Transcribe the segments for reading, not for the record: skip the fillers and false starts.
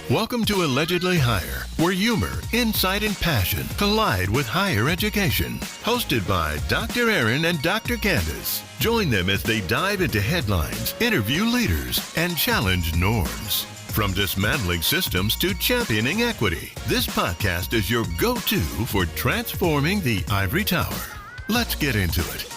Welcome to Allegedly Higher, where humor, insight, and passion collide with higher education. Hosted by Dr. Erin and Dr. Candice. Join them as they dive into headlines, interview leaders, and challenge norms. From dismantling systems to championing equity, this podcast is your go-to for transforming the ivory tower. Let's get into it.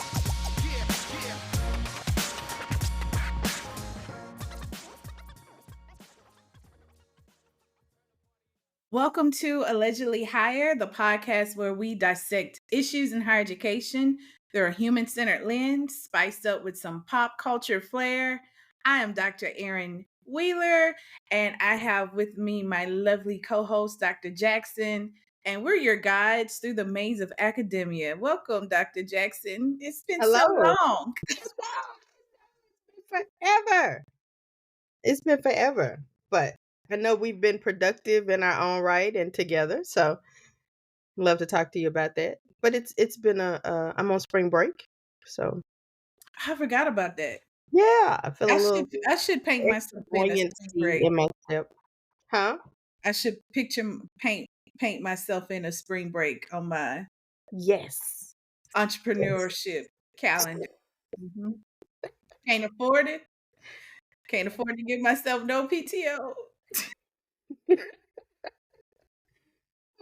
Welcome to Allegedly Higher, the podcast where we dissect issues in higher education through a human-centered lens, spiced up with some pop culture flair. I am Dr. Erin Wheeler, and I have with me my lovely co-host, Dr. Jackson, and we're your guides through the maze of academia. Welcome, Dr. Jackson. It's been so long. Forever. It's been forever, but I know we've been productive in our own right and together. So I'd love to talk to you about that. But it's been I'm on spring break. So I forgot about that. yeah, I feel a little I should paint myself in a spring break. in my step. Huh? I should paint myself in a spring break on my entrepreneurship calendar. Mm-hmm. Can't afford it. Can't afford to give myself no PTO.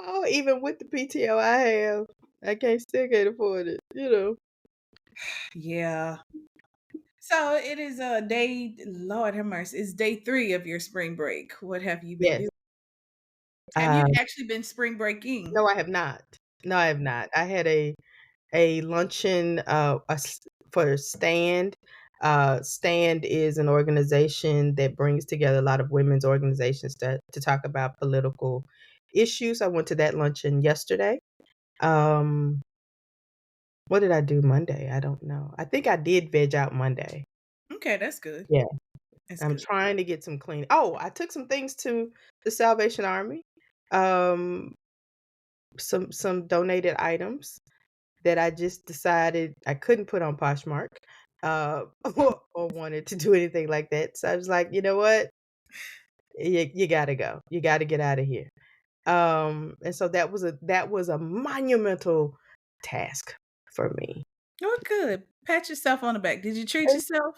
Oh, even with the PTO I have, I still can't afford it, Yeah. So it is a day, Lord have mercy, it's day 3 of your spring break. What have you been doing? Have you actually been spring breaking? No, I have not. I had a luncheon for Stand. Stand is an organization that brings together a lot of women's organizations to talk about political issues. I went to that luncheon yesterday. What did I do Monday? I don't know. I think I did veg out Monday. Okay, that's good. Yeah. I'm trying to get some clean. Oh, I took some things to the Salvation Army. Some donated items that I just decided I couldn't put on Poshmark or wanted to do anything like that. So I was like, you know what? You gotta go. You gotta get out of here. And so that was a monumental task for me. Oh, good. Pat yourself on the back. Did you treat yourself?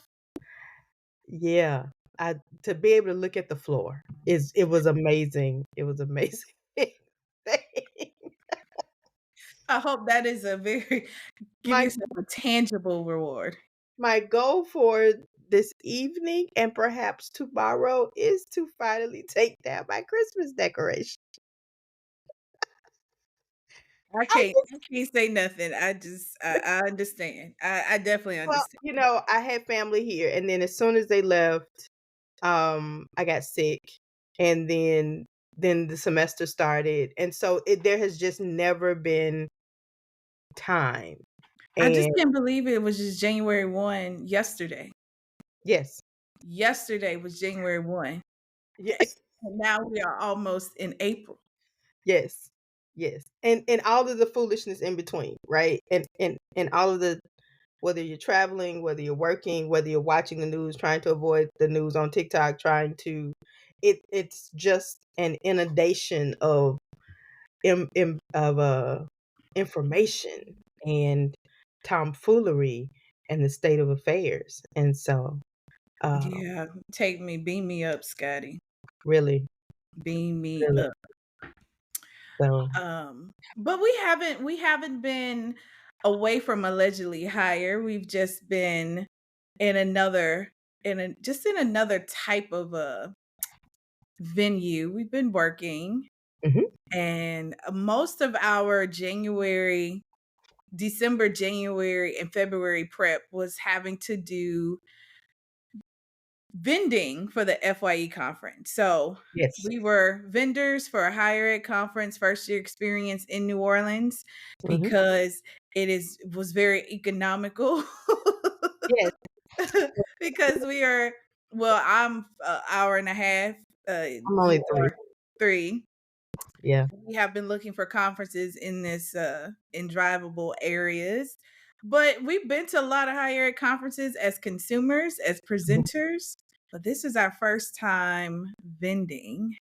Yeah. To be able to look at the floor it was amazing. It was amazing. I hope that is a very give yourself a tangible reward. My goal for this evening and perhaps tomorrow is to finally take down my Christmas decoration. I can't say nothing. I understand. I definitely understand. Well, I had family here, and then as soon as they left, I got sick, and then the semester started, and so there has just never been time. I just can't believe it was just January 1 yesterday. Yes. Yesterday was January 1. Yes. And now we are almost in April. Yes. Yes. And all of the foolishness in between, right? And all of the, whether you're traveling, whether you're working, whether you're watching the news, trying to avoid the news on TikTok, it's just an inundation of information and tomfoolery and the state of affairs. And so yeah, beam me up, Scotty. Really. Beam me up. So but we haven't been away from Allegedly Higher. We've just been in another type of a venue. We've been working. Mm-hmm. And most of our December, January, and February prep was having to do vending for the FYE conference. So yes, we were vendors for a higher ed conference, first year experience in New Orleans, because it was very economical. Yes. Because I'm an hour and a half. I'm only 3. Yeah. We have been looking for conferences in this in drivable areas, but we've been to a lot of higher ed conferences as consumers, as presenters, but this is our first time vending.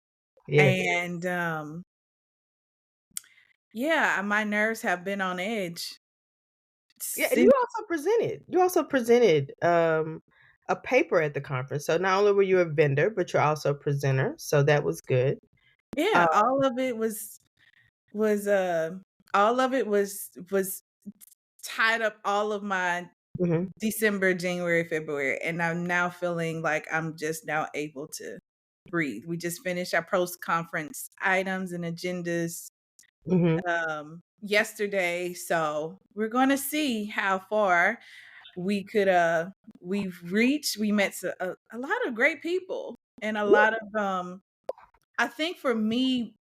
Yes. And yeah, my nerves have been on edge Yeah, and since. you also presented a paper at the conference. So not only were you a vendor, but you're also a presenter. So that was good. Uh, Yeah, all of it was all of it was tied up all of my mhm, December, January, February, and I'm now feeling like I'm just now able to breathe. We just finished our post conference items and agendas mhm. yesterday, so we're going to see how far we could we've reached. We met a lot of great people and a lot of I think for me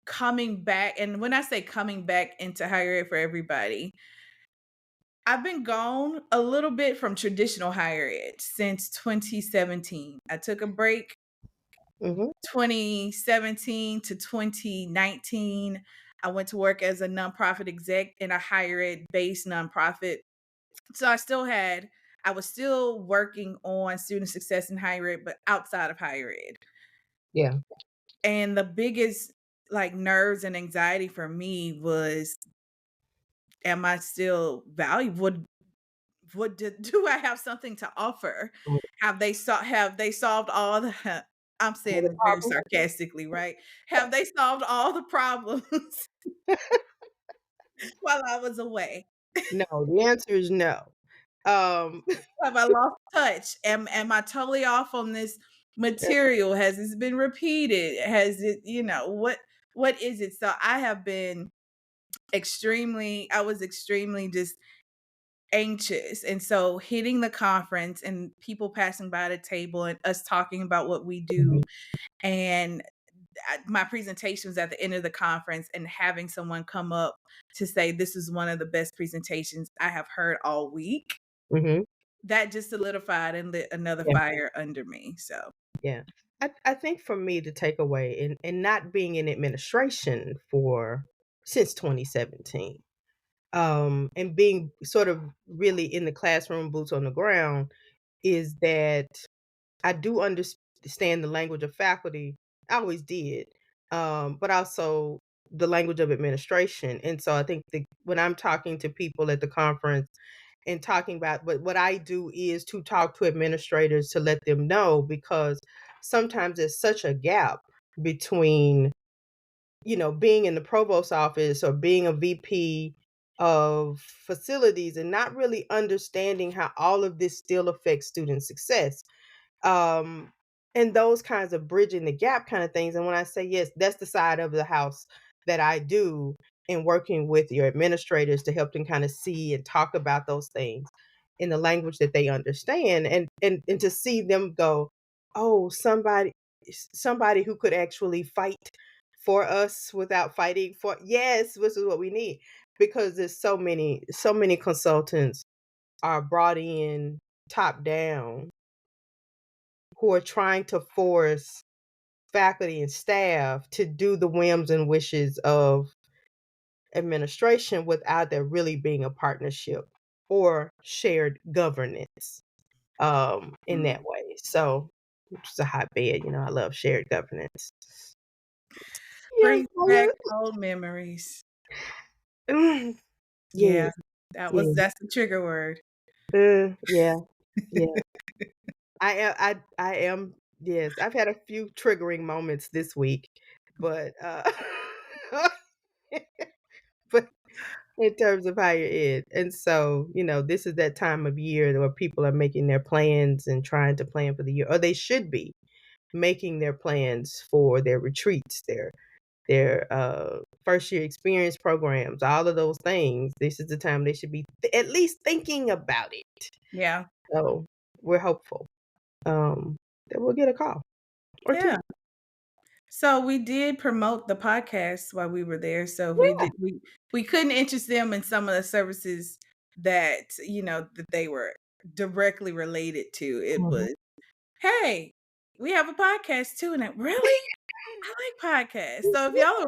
coming back, and when I say coming back into higher ed for everybody, I've been gone a little bit from traditional higher ed since 2017. I took a break Mhm. 2017 to 2019. I went to work as a nonprofit exec in a higher ed based nonprofit. So I was still working on student success in higher ed, but outside of higher ed. Yeah. And the biggest like nerves and anxiety for me was, am I still valuable? Do I have something to offer? Mm. Have they solved all the I'm All saying the this very problems? sarcastically, right? Have they solved all the problems while I was away? No, the answer is no. Um, Have I lost touch? Am I totally off on this material? Has this been repeated? Has it, what is it? So I was extremely just anxious. And so hitting the conference and people passing by the table and us talking about what we do, mhm, and my presentation was at the end of the conference, and having someone come up to say this is one of the best presentations I have heard all week, mhm. that just solidified and lit another fire under me. So Yeah. I think for me the takeaway in not being in administration for since 2017, and being sort of really in the classroom, boots on the ground, is that I do understand the language of faculty. I always did, but also the language of administration. And so I think when I'm talking to people at the conference and talking about, but what I do is to talk to administrators to let them know, because sometimes there's such a gap between, being in the provost office or being a VP of facilities and not really understanding how all of this still affects student success, um, and those kinds of bridging the gap kind of things. And when I say yes, that's the side of the house that I do in working with your administrators to help them kind of see and talk about those things in the language that they understand, and to see them go, oh, somebody who could actually fight for us without fighting for, yes, this is what we need. Because there's so many consultants are brought in top down who are trying to force faculty and staff to do the whims and wishes of administration without there really being a partnership or shared governance, in mm, that way. So, which is a hotbed, I love shared governance. Yes, brings I back love old memories. it. Yeah, Yes, yes, that's the trigger word. yeah, yeah. I am, yes, I've had a few triggering moments this week, but, but in terms of higher ed. And so, this is that time of year where people are making their plans and trying to plan for the year, or they should be making their plans for their retreats, their first year experience programs, all of those things. This is the time they should be at least thinking about it. Yeah. So we're hopeful, that we'll get a call or two. Yeah. So we did promote the podcast while we were there. So Yeah. we couldn't interest them in some of the services that, that they were directly related to. It Mhm. was, hey, we have a podcast too. And really? I like podcasts. So if y'all are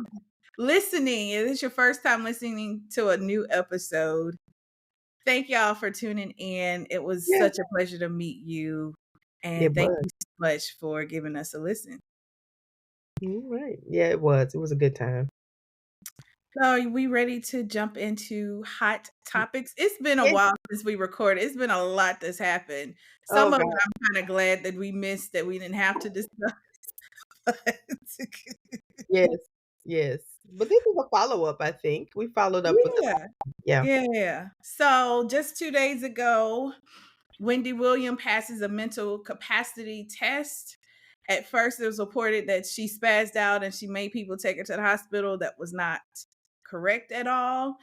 listening, if it's your first time listening to a new episode, thank y'all for tuning in. It was Yeah, such a pleasure to meet you. it And thank was. you so much for giving us a listen. Right. Yeah, it was. It was a good time. So, are we ready to jump into hot topics? It's been a Yeah. while since we recorded. It's been a lot that's happened. Oh Some of it God. I'm kind of glad that we missed that we didn't have to discuss. Yes. Yes. But this is a follow-up, I think. We followed up with the Yeah. yeah. Yeah. So, just 2 days ago, Wendy Williams passes a mental capacity test. At first, it was reported that she spazzed out and she made people take her to the hospital. That was not correct at all.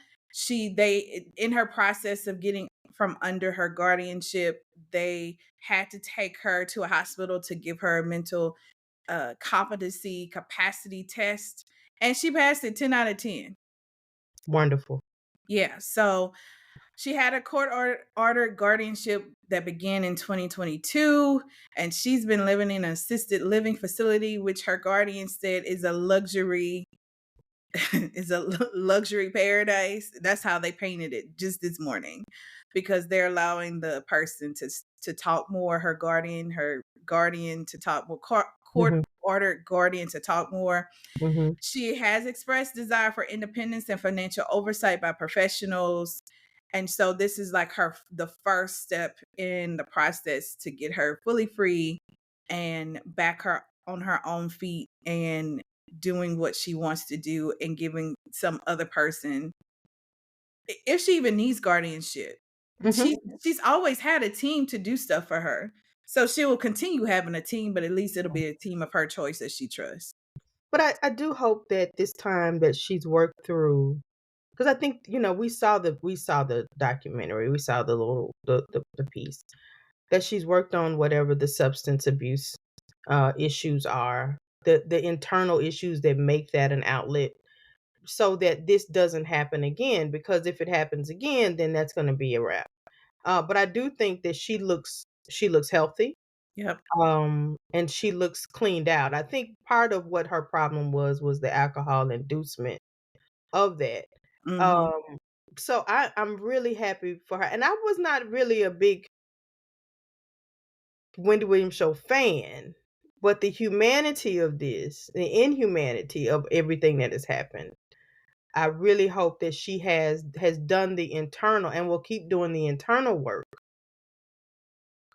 They, in her process of getting from under her guardianship, they had to take her to a hospital to give her a mental competency capacity test. And she passed it 10 out of 10. Wonderful. Yeah. So she had a court-ordered guardianship that began in 2022, and she's been living in an assisted living facility, which her guardian said is a luxury luxury paradise. That's how they painted it just this morning, because they're allowing the person to talk more. Her guardian to talk more. Court Mhm. ordered guardian to talk more. Mhm. She has expressed desire for independence and financial oversight by professionals. And so this is like the first step in the process to get her fully free and back her on her own feet and doing what she wants to do and giving some other person, if she even needs guardianship. Mhm. She's always had a team to do stuff for her. So she will continue having a team, but at least it'll be a team of her choice that she trusts. But I do hope that this time that she's worked through, because I think, we saw the documentary, we saw the little the piece that she's worked on whatever the substance abuse issues are, the internal issues that make that an outlet, so that this doesn't happen again. Because if it happens again, then that's going to be a wrap. But I do think that she looks healthy, Yep. and she looks cleaned out. I think part of what her problem was the alcohol inducement of that. Hmm. Um, so I'm really happy for her. And I was not really a big Wendy Williams show fan, but the humanity of this, the inhumanity of everything that has happened, I really hope that she has done the internal and will keep doing the internal work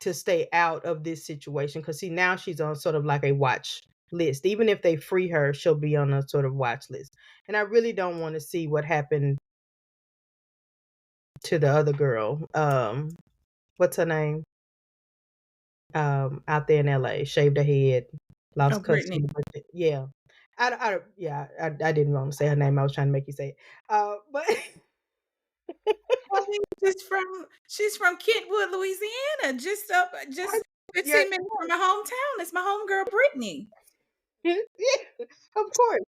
to stay out of this situation. Because see, now she's on sort of like a watch list. Even if they free her, she'll be on a sort of watch list. And I really don't want to see what happened to the other girl. What's her name? Out there in LA, shaved her head, Oh, lost Brittany. custody. Yeah. I didn't want to say her name. I was trying to make you say it. But Well, she's from Kentwood, Louisiana, just yeah, 15 minutes from my hometown. It's my homegirl, Brittany. yeah, of course.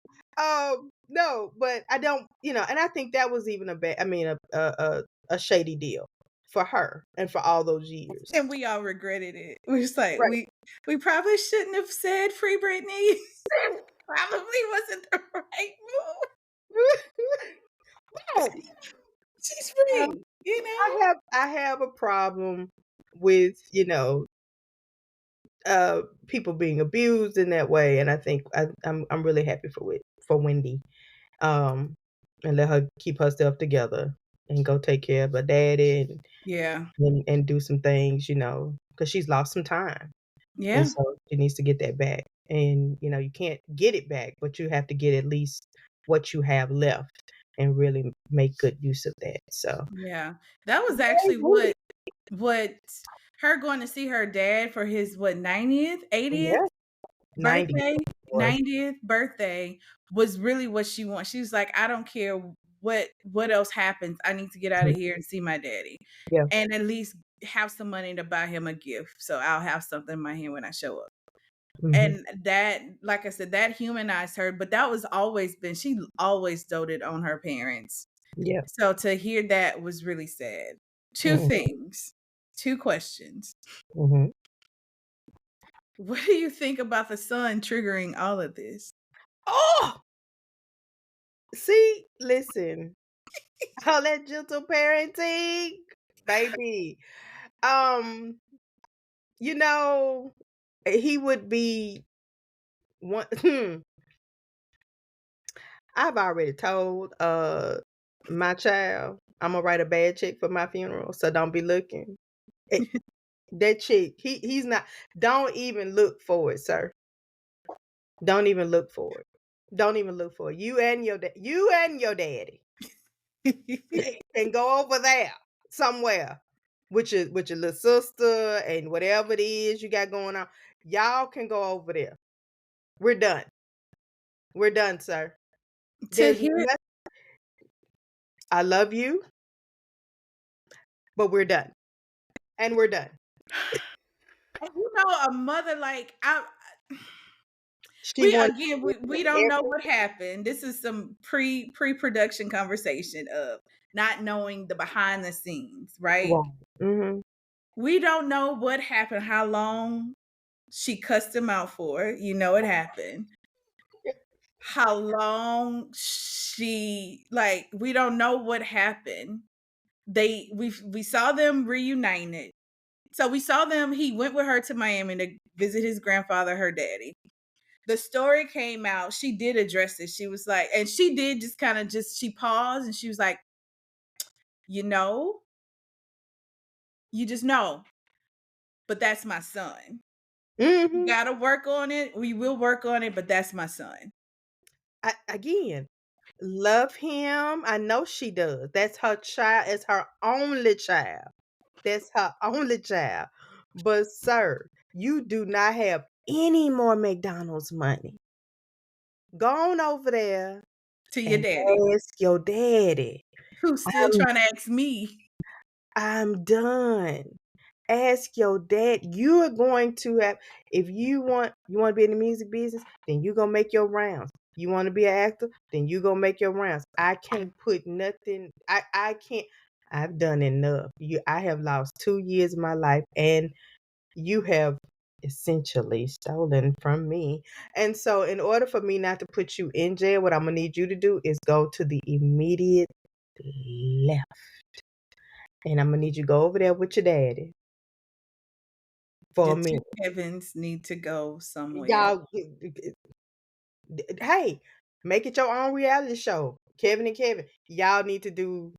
No, but I don't, and I think that was even a shady deal for her and for all those years. And we all regretted it. We're just like, Right. we probably shouldn't have said free Brittany. Probably wasn't the right move. No, She's um, free, you know? I have a problem with, people being abused in that way, and I think I'm really happy for Wendy, um, and let her keep herself together and go take care of her daddy, Yeah. and do some things, because she's lost some time, and Yeah. so she needs to get that back. And you can't get it back, but you have to get at least what you have left and really make good use of that. So Yeah. That was yay, actually Wendy. what her going to see her dad for his 90th, 80th Yeah, 90 birthday, was. 90th birthday was really what she wants. She was like, I don't care what else happens. I need to get out of here and see my daddy. Yeah. And at least have some money to buy him a gift. So I'll have something in my hand when I show up. Mhm. And that, like I said, that humanized her, but that was always been, she always doted on her parents. Yeah. So to hear that was really sad. Two Mhm. things, two questions. Mhm. What do you think about the son triggering all of this? Oh, see, listen, all that gentle parenting, baby. Um, you know, he would be one. I've already told my child I'm gonna write a bad check for my funeral, so don't be looking. It, that chick, he's not. Don't even look for it, sir. Don't even look for it. Don't even look for it. You and your daddy can go over there somewhere with your little sister and whatever it is you got going on. Y'all can go over there. We're done. We're done, sir. To There's hear nothing. I love you, but we're done. And we're done. a mother like She wants we don't know what happened. This is some pre-production conversation of not knowing the behind the scenes, right? Mm-hmm. We don't know what happened, how long she cussed him out for. You know it happened. How long we don't know what happened. We saw them reunited. So we saw them, he went with her to Miami to visit his grandfather, her daddy. The story came out. She did address it. She was like, and she did just kind of she paused and she was like, you just know, but that's my son. Mm-hmm. You gotta work on it. We will work on it, but that's my son. Again, love him. I know she does. That's her child. It's her only child. That's her only child. But sir, you do not have any more McDonald's money. Go on over there To your and daddy, ask your daddy. who's still trying to ask me. I'm done. Ask your dad. You are going to have, if you want to be in the music business, then you're gonna make your rounds. You want to be an actor, then you gonna make your rounds. I can't put nothing. I can't. I've done enough. I have lost 2 years of my life, and you have essentially stolen from me. And so, in order for me not to put you in jail, what I'm gonna need you to do is go to the immediate left. And I'm gonna need you to go over there with your daddy for a The two minute. Kevins need to go somewhere. Y'all, hey, make it your own reality show. Kevin and Kevin, y'all need to do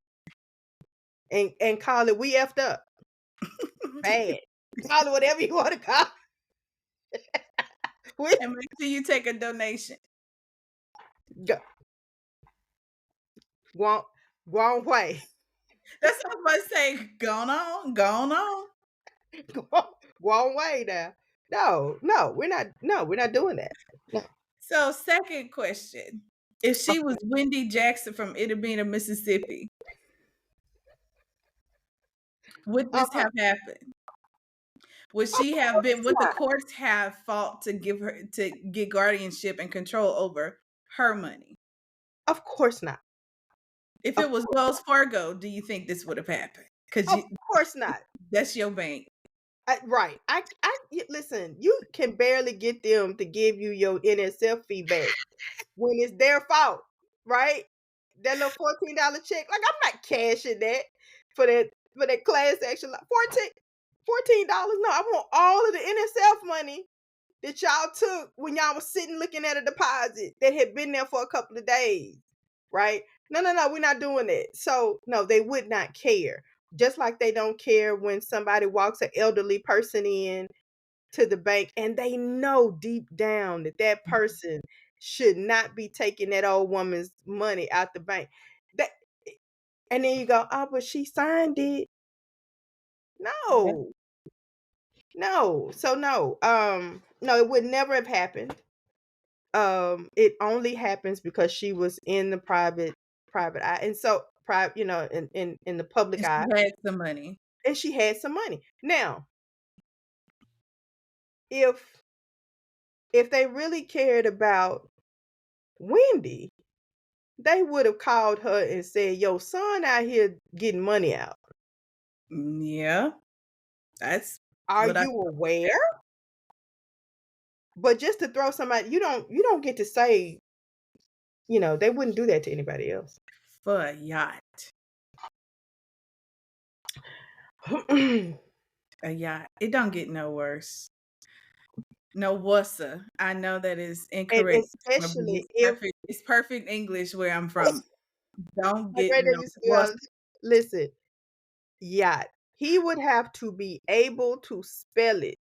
and call it "We effed up." Bad. Call it whatever you want to call it. And make sure you take a donation. Go on way. That's what I was about to say. Gone on. Go on way now. No, we're not. No, we're not doing that. No. So, second question. If she was Wendy Jackson from Itabena, Mississippi, would this have happened? Would she have been, would the courts have fought to get guardianship and control over her money? Of course not. If it was Wells Fargo, do you think this would have happened? Because Of course not. that's your bank. Right. Listen, you can barely get them to give you your NSF feedback when it's their fault, right? That little $14 check. Like, I'm not cashing that for that class action. Like, $14. No, I want all of the NSF money that y'all took when y'all was sitting looking at a deposit that had been there for a couple of days. Right? No, we're not doing that. So no, they would not care. Just like they don't care when somebody walks an elderly person in to the bank and they know deep down that person should not be taking that old woman's money out the bank. And then you go, oh, but she signed it. No. So no. No, it would never have happened. It only happens because she was in the private eye. And so private, in the public eye. She had some money. And she had some money. Now, if they really cared about Wendy, they would have called her and said, "Your son out here getting money out. Yeah, that's. Are you aware?" But just to throw somebody, you don't get to say, they wouldn't do that to anybody else. For a yacht. A yacht. It don't get no worse. No wusser. I know that is incorrect. And especially if It's perfect English where I'm from. Don't Like get right there, no. you see, Well, listen, yacht. He would have to be able to spell it.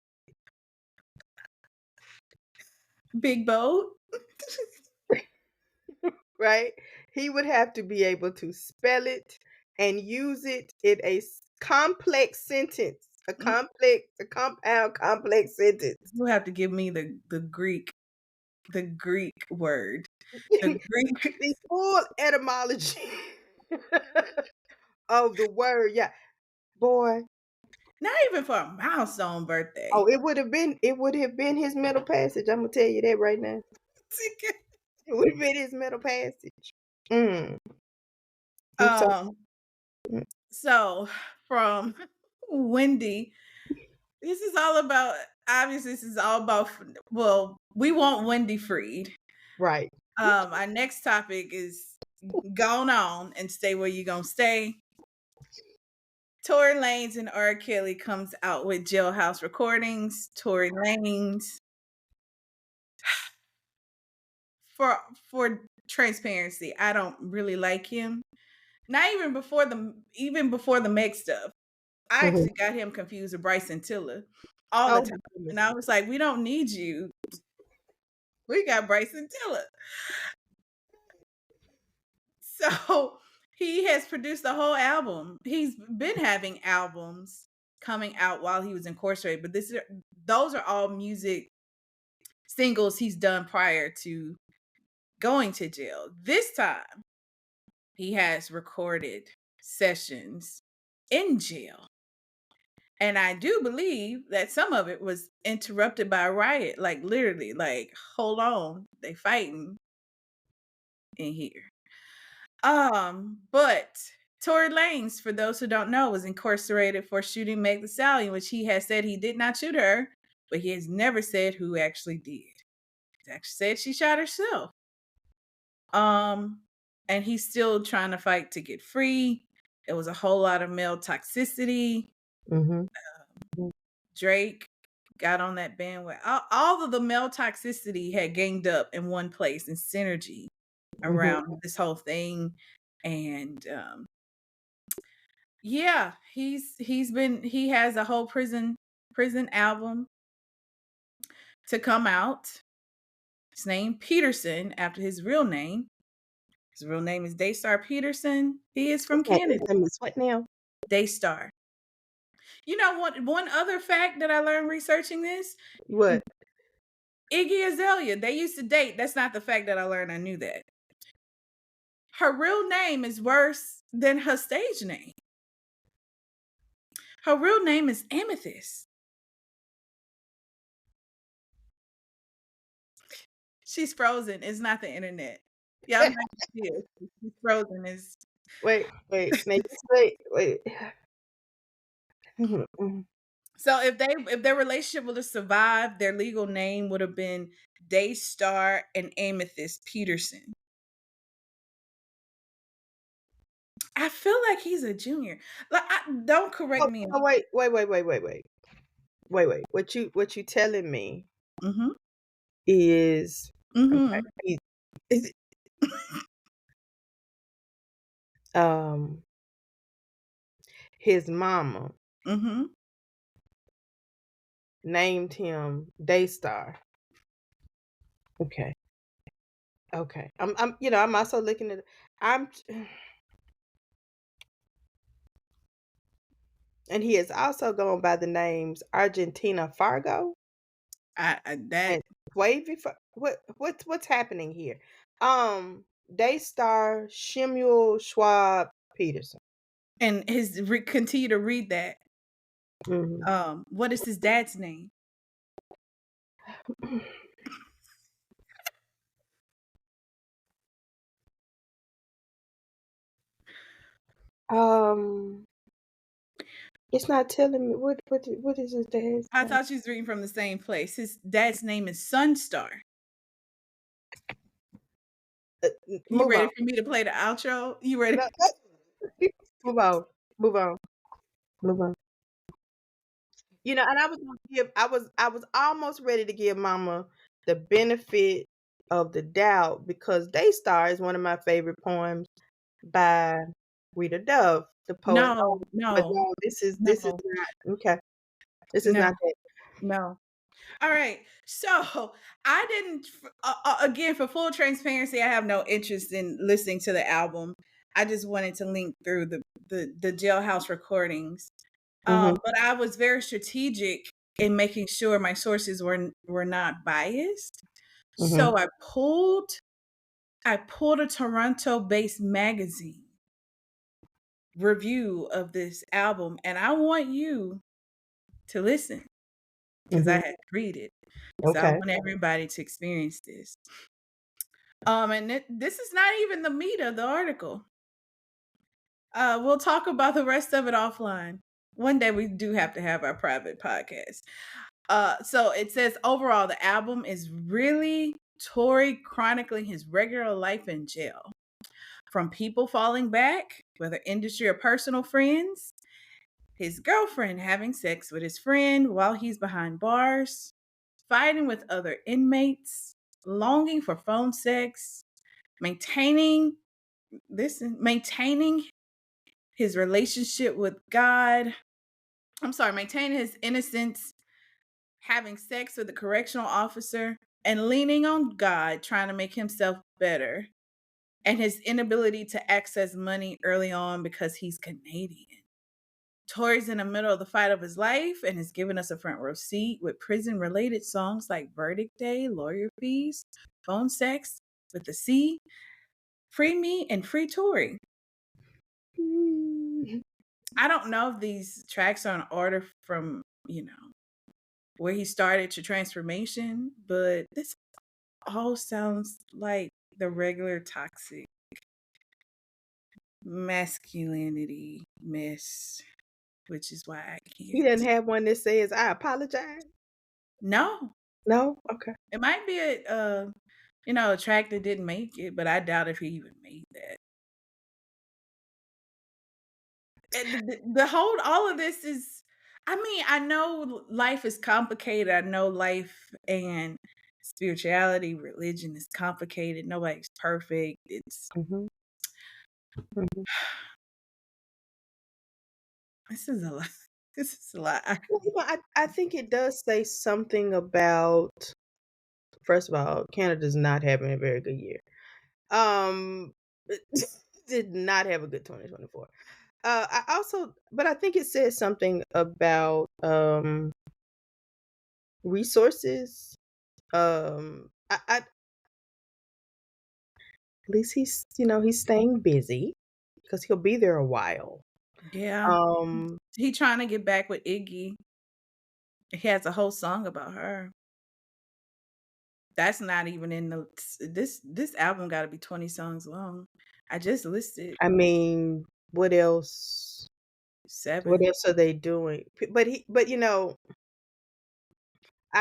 big boat. Right? He would have to be able to spell it and use it in a complex sentence, a compound complex sentence. You have to give me the Greek word. The Greek. The full etymology of the word. Yeah, boy. Not even for a milestone birthday. Oh, it would have been his middle passage. I'm gonna tell you that right now. It would have been his middle passage. Mm. I'm so So from Wendy, this is all about. Obviously, this is all about. Well, we want Wendy freed. right. Our next topic is going on and stay where you gonna stay. Tory Lanez and R. Kelly comes out with Jailhouse recordings. Tory Lanez, for transparency, I don't really like him. Not even before the Meg stuff. I Mhm. actually got him confused with Bryson Tiller all the Oh, time, goodness. and I was like, "We don't need you. We got Bryson Tiller." So he has produced a whole album. He's been having albums coming out while he was incarcerated, but those are all music singles he's done prior to going to jail. This time, he has recorded sessions in jail. And I do believe that some of it was interrupted by a riot, like literally, like, hold on, they fighting in here. But Tory Lanez, for those who don't know, was incarcerated for shooting Meg Thee Stallion, which he has said he did not shoot her, but he has never said who actually did. He actually said she shot herself. And he's still trying to fight to get free. There was a whole lot of male toxicity. Mhm. Drake got on that bandwagon. All of the male toxicity had ganged up in one place and synergy around this whole thing. And yeah, he has a whole prison album to come out. His name Peterson, after his real name. His real name is Daystar Peterson. He is from Canada. What now? Daystar. You know what? One other fact that I learned researching this: What? Iggy Azalea, they used to date. That's not the fact that I learned. I knew that. Her real name is worse than her stage name. Her real name is Amethyst. She's frozen. It's not the internet. Y'all not see it. She's frozen. Is Wait. Now just wait. so if their relationship would have survived, their legal name would have been Daystar and Amethyst Peterson. I feel like he's a junior. Like, don't correct me. Wait. What you telling me Mm-hmm. is Mm-hmm. is his mama Mm-hmm. named him Daystar. Okay. I'm also looking at and he is also going by the names Argentina Fargo That and Wavy. What's happening here? Daystar Shemuel Schwab Peterson. and continue to read that. Mhm. What is his dad's name? It's not telling me what is his dad's I name? thought you was reading from the same place. His dad's name is Sunstar. You Move ready on. for me to play the outro? You ready? No, Move on. And I was almost ready to give Mama the benefit of the doubt because Daystar is one of my favorite poems by Rita Dove, the poet. No, But no, no, this is no, not okay. This is no, not that. no. All right. So I didn't, again, for full transparency, I have no interest in listening to the album. I just wanted to link through the Jailhouse recordings. Mm-hmm, But I was very strategic in making sure my sources were not biased. mm-hmm, So I pulled a Toronto-based magazine review of this album, and I want you to listen because I mm-hmm. had to read it. So I Okay. want everybody to experience this. And this is not even the meat of the article. We'll talk about the rest of it offline. One day we do have to have our private podcast. So it says overall, the album is really Tory chronicling his regular life in jail. From people falling back, whether industry or personal friends, his girlfriend having sex with his friend while he's behind bars, fighting with other inmates, longing for phone sex, maintaining maintaining his relationship with God. Maintaining his innocence, having sex with a correctional officer, and leaning on God, trying to make himself better, and his inability to access money early on because he's Canadian. Tory's in the middle of the fight of his life and has given us a front row seat with prison related songs like Verdict Day, Lawyer Fees, Phone Sex with the C, Free Me, and Free Tory. I don't know if these tracks are in order from, where he started to transformation, but this all sounds like the regular toxic masculinity mess, which is why I He can't. doesn't have one that says I apologize. No, No, okay. it might be a track that didn't make it, but I doubt if he even made that. And all of this is, I mean, I know life is complicated. I know life and spirituality, religion is complicated. Nobody's perfect. Mm-hmm. Mm-hmm. This is a lot. This is a lot. Well, I think it does say something about. First of all, Canada's not having a very good year. Did not have a good 2024. But I think it says something about resources. At least he's staying busy because he'll be there a while. Yeah. He trying to get back with Iggy. He has a whole song about her. That's not even in this album got to be 20 songs long. I just listed I mean, what else? 7. What else are they doing? But I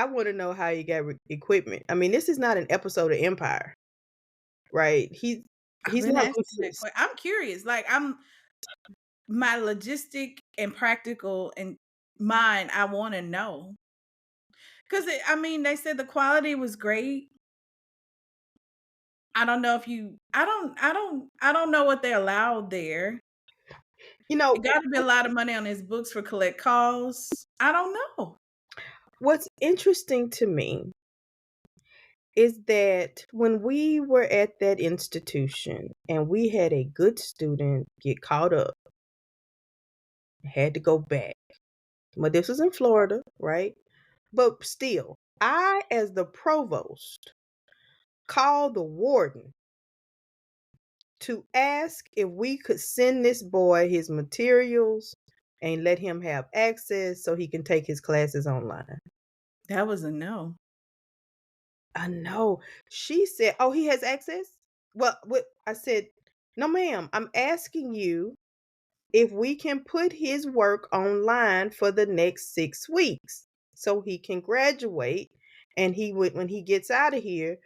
want to know how you got equipment. I mean, this is not an episode of Empire, right? He's I've been not asking that question. I'm curious. Like my logistic and practical and mind, I want to know. Cuz I mean, they said the quality was great. I don't know if I don't know what they allowed there. It got to be a lot of money on his books for collect calls. I don't know. What's interesting to me is that when we were at that institution and we had a good student get caught up, had to go back. But this was in Florida, right? But still, I, as the provost, called the warden to ask if we could send this boy his materials and let him have access so he can take his classes online. That was a no. I know. She said, "Oh, he has access?" Well, what I said, "No, ma'am. I'm asking you if we can put his work online for the next 6 weeks so he can graduate and when he gets out of here,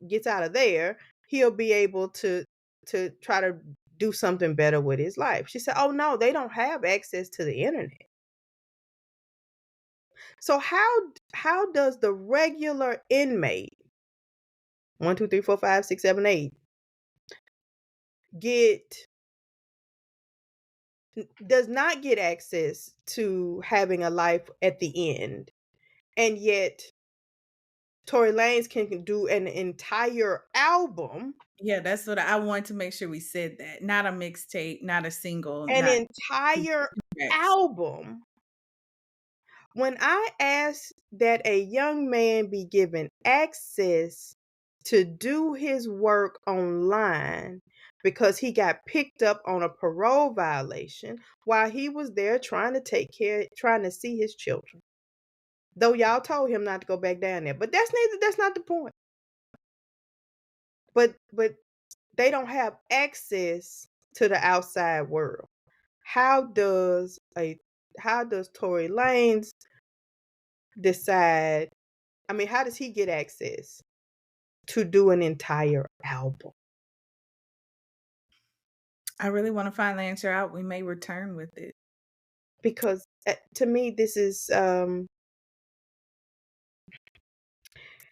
gets out of there, he'll be able to try to do something better with his life." She said, "Oh no, they don't have access to the internet." So how does the regular inmate 1, 2, 3, 4, 5, 6, 7, 8 does not get access to having a life at the end, and yet Tory Lanez can do an entire album, Yeah, that's what I wanted to make sure we said that. Not a mixtape, not a single, an not entire tracks. album. When I ask that a young man be given access to do his work online because he got picked up on a parole violation while he was there trying to see his children. Though y'all told him not to go back down there. But that's not the point. But they don't have access to the outside world. How does Tory Lanez decide? I mean, how does he get access to do an entire album? I really want to find the answer out. We may return with it. Because to me, this is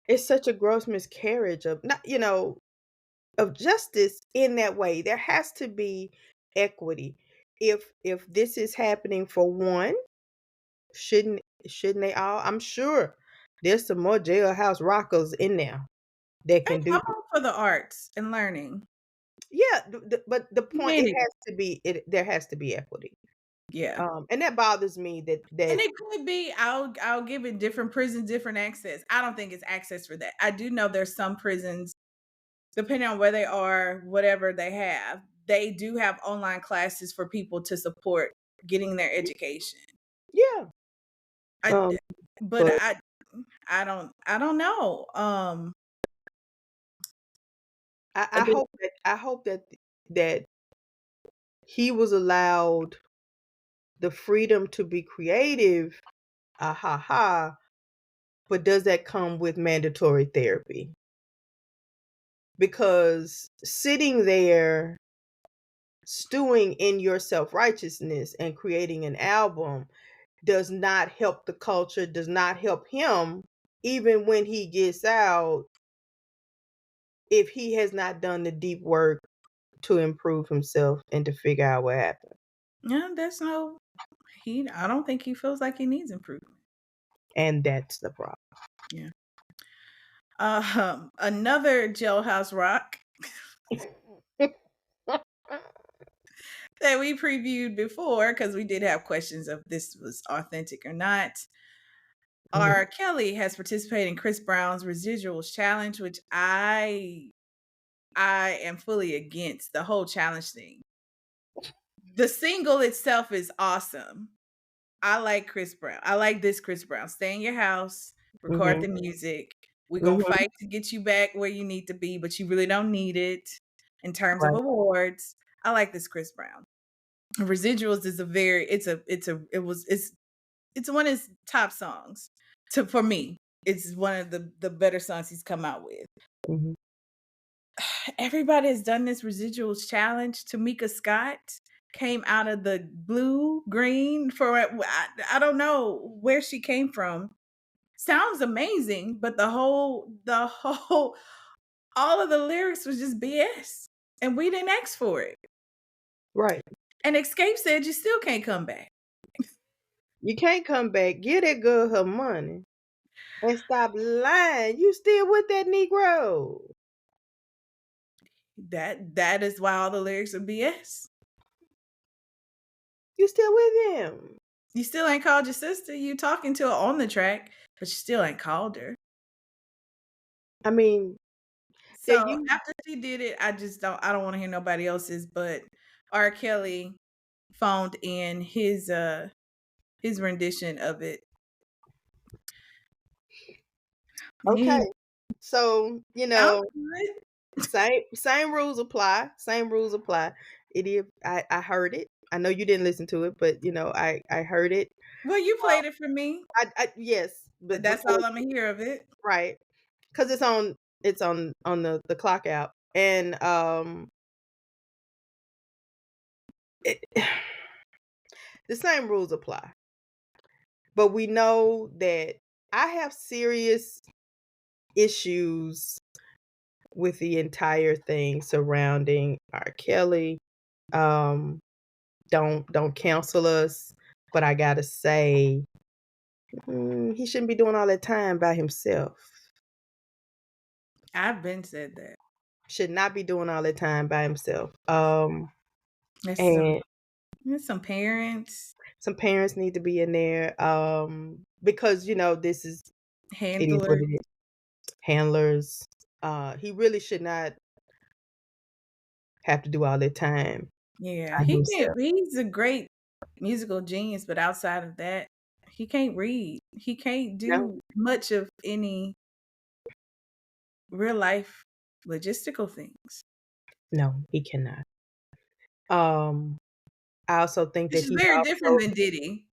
it's such a gross miscarriage of of justice in that way. There has to be equity. If this is happening for one, shouldn't they all? I'm sure there's some more jailhouse rockers in there that can And do. I'm all for the arts and learning. Yeah, but the point, Humanity. there has to be equity. Yeah. And that bothers me that And it could be, I'll give it different prisons, different access. I don't think it's access for that. I do know there's some prisons, depending on where they are, whatever they have, they do have online classes for people to support getting their education. yeah. But but I don't know. I hope that he was allowed the freedom to be creative. But does that come with mandatory therapy? Because sitting there stewing in your self-righteousness and creating an album does not help the culture, does not help him, even when he gets out, if he has not done the deep work to improve himself and to figure out what happened. Yeah, I don't think he feels like he needs improvement. And that's the problem. Yeah. Another Jailhouse Rock that we previewed before, because we did have questions of this was authentic or not. R. Kelly has participated in Chris Brown's Residuals Challenge, which I am fully against the whole challenge thing. The single itself is awesome. I like Chris Brown. I like this Chris Brown. Stay in your house, record the music. We're going to fight to get you back where you need to be, but you really don't need it in terms of awards. I like this Chris Brown. Residuals is it's one of his top songs. For me, it's one of the better songs he's come out with. Mm-hmm. Everybody has done this Residuals challenge. Tamika Scott came out of the blue, green I don't know where she came from. Sounds amazing, but the whole all of the lyrics was just BS. And we didn't ask for it. Right. And Escape said you still can't come back. You can't come back. Give that girl her money. And stop lying. You still with that Negro. That is why all the lyrics are BS. You still with him. You still ain't called your sister. You talking to her on the track, but you still ain't called her. I mean, so after she did it, I don't want to hear nobody else's, but R. Kelly phoned in his rendition of it. Okay. So, same rules apply. Same rules apply. It is I heard it. I know you didn't listen to it, but I heard it. Well, you played it for me. Yes, but that's all I'm gonna hear of it. Right. Because it's on the clock app. And the same rules apply. But we know that I have serious issues with the entire thing surrounding R. Kelly. Don't cancel us, but I gotta say, he shouldn't be doing all that time by himself. I've been said that. Should not be doing all that time by himself. There's And some parents, some parents need to be in there, because this is it is what handlers. it is. Handlers. He really should not have to do all that time Yeah, by himself. he's a great musical genius, but outside of that, he can't read. He can't No, do much of any real life logistical things. no, he cannot. I also think Which that is he's very different also, than Diddy.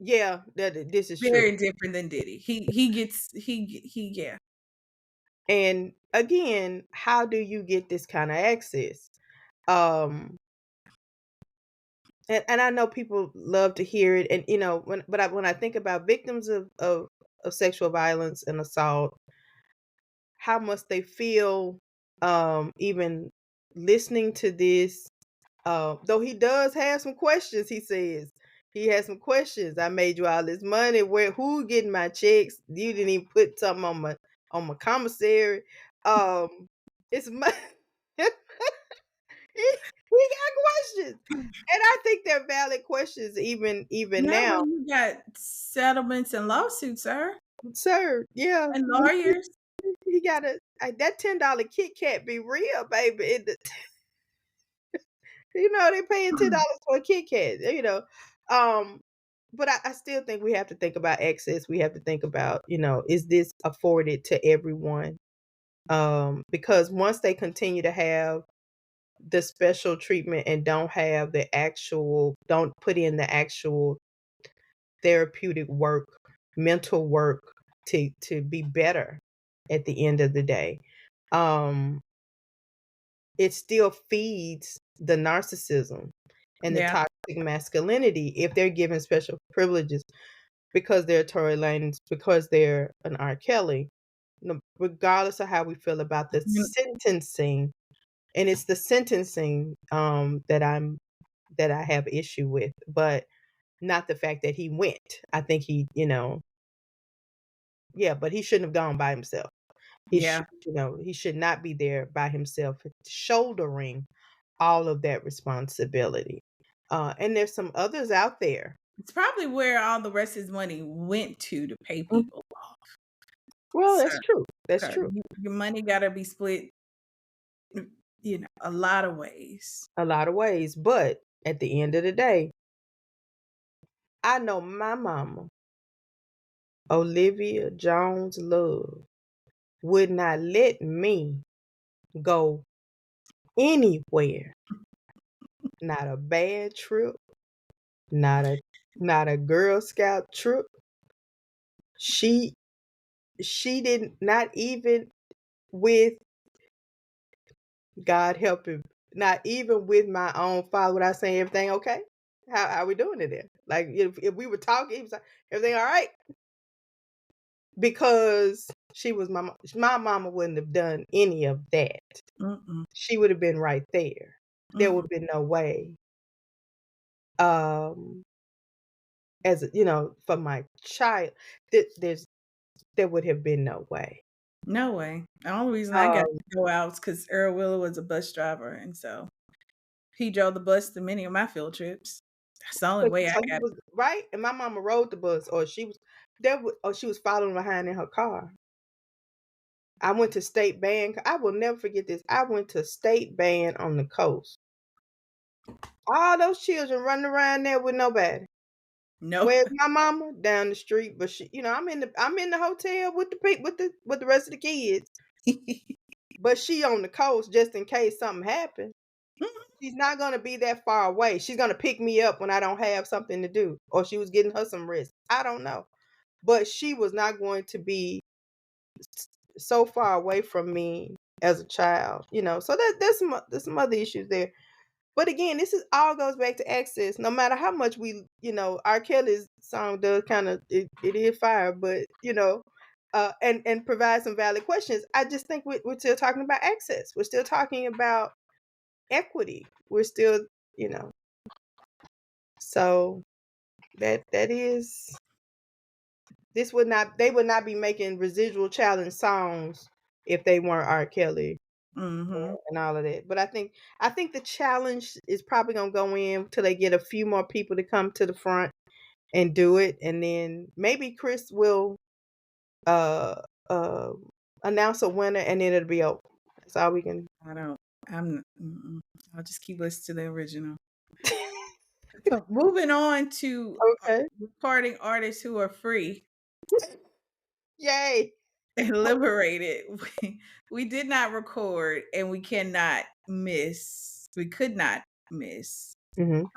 yeah, that this is true. Very different than Diddy. He yeah. And again, how do you get this kind of access? Um, and I know people love to hear it, and when I think about victims of sexual violence and assault, how must they feel, even listening to this? Though he does have some questions, he says he has some questions. I made you all this money. Who getting my checks? You didn't even put something on my commissary. It's my he got questions, and I think they're valid questions even Now now, when you got settlements and lawsuits, sir, sir. Yeah, and lawyers. he got that $10 Kit Kat be real, baby. They're paying $10 for a Kit Kat. But I still think we have to think about access. We have to think about, is this afforded to everyone? Because once they continue to have the special treatment and don't put in the actual therapeutic work, mental work to be better at the end of the day, it still feeds the narcissism and the Yeah. toxic masculinity if they're given special privileges because they're Tory Lanez, because they're an R. Kelly, regardless of how we feel about the Mm, sentencing. And it's the sentencing that I have issue with, but not the fact that he went. I think but he shouldn't have gone by himself. Yeah. He should not be there by himself, shouldering all of that responsibility. And there's some others out there. It's probably where all the rest of his money went to pay Mm. people off. Well, Sir, that's true. That's sir, true. your money gotta be split, a lot of ways. A lot of ways. But at the end of the day, I know my mama, Olivia Jones Love, would not let me go anywhere. Not a bad trip, not a Girl Scout trip. She didn't, not even with, God help him, not even with my own father would I say everything okay? How we doing it there? Like if we were talking, he was like, everything all right? Because she was my mama wouldn't have done any of that. Mm-mm. She would have been right there. There would Mm-mm. have been no way. As for my child, there would have been no way. No way. The only reason I got Um, to go out is because Earl Wheeler was a bus driver, and so he drove the bus to many of my field trips. That's the only way I so he got. was right, and my mama rode the bus, or she was there, or she was following behind in her car. I went to state band. I will never forget this. I went to state band on the coast. All those children running around there with nobody. No. Where's my mama? Down the street, but she, I'm in the hotel with the rest of the kids. But she on the coast just in case something happened. She's not gonna be that far away. She's gonna pick me up when I don't have something to do, or she was getting her some rest. I don't know, but she was not going to be so far away from me as a child. So there's some other issues there. But again, this is all goes back to access. No matter how much R. Kelly's song does kind of it is fire, but and provide some valid questions. I just think we're still talking about access. We're still talking about equity. We're still, so that is, they would not be making residual challenge songs if they weren't R. Kelly and all of that. But I think the challenge is probably gonna go in till they get a few more people to come to the front and do it, and then maybe Chris will uh uh announce a winner, and then it'll be over. That's all we can. I'll just keep listening to the original. So moving on to Okay. recording artists who are free Yay. and liberated. We did not record, and we could not miss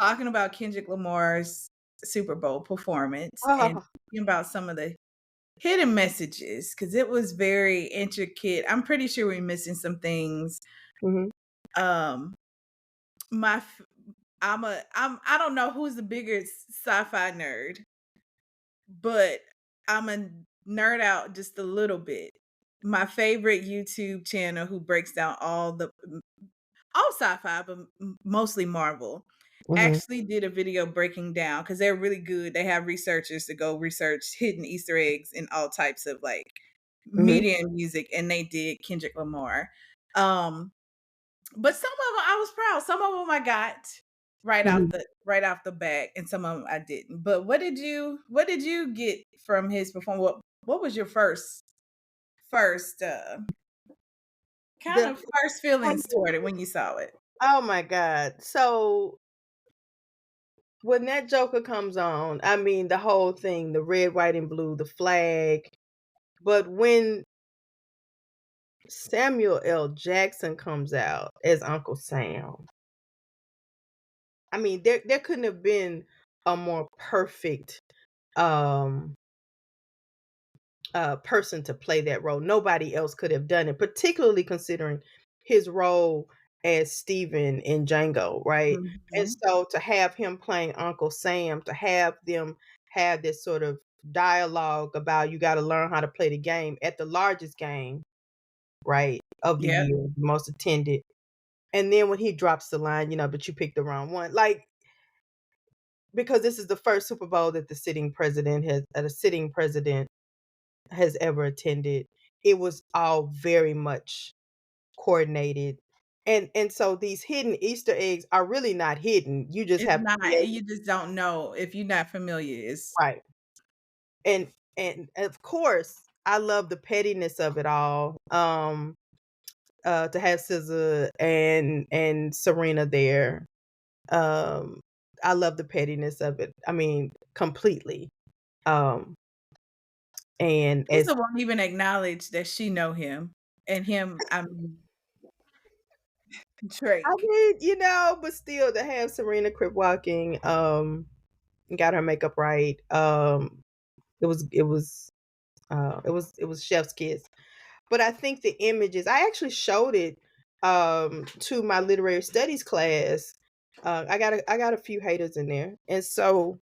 talking about Kendrick Lamar's Super Bowl performance and talking about some of the hidden messages, because it was very intricate. I'm pretty sure we're missing some things. I don't know who's the biggest sci-fi nerd, but I'm a nerd out just a little bit. My favorite YouTube channel who breaks down all sci-fi, but mostly Marvel, actually did a video breaking down, because they're really good. They have researchers to go research hidden Easter eggs in all types of like media and music, and they did Kendrick Lamar. But some of them I was proud. Some of them I got right off the bat, and some of them I didn't. But what did you get from his performance? What was your first feelings toward it when you saw it? Oh my God. So when that Joker comes on, I mean, the whole thing, the red, white, and blue, the flag. But when Samuel L. Jackson comes out as Uncle Sam, I mean, there couldn't have been a more perfect person to play that role. Nobody else could have done it, particularly considering his role as Steven in Django, right? And so to have him playing Uncle Sam, to have them have this sort of dialogue about you got to learn how to play the game at the largest game, right, of the year, the most attended. And then when he drops the line, but you picked the wrong one. Like, because this is the first Super Bowl that the sitting president has ever attended. It was all very much coordinated. And so these hidden Easter eggs are really not hidden. You just It's have not. You just don't know if you're not familiar. It's right. And of course, I love the pettiness of it all. To have SZA and Serena there. I love the pettiness of it. I mean, completely. And SZA won't even acknowledge that she know him, and him. I mean, Drake. I mean, but still to have Serena crip walking, got her makeup right. It was chef's kiss. But I think the images, I actually showed it to my literary studies class. I got a few haters in there, and so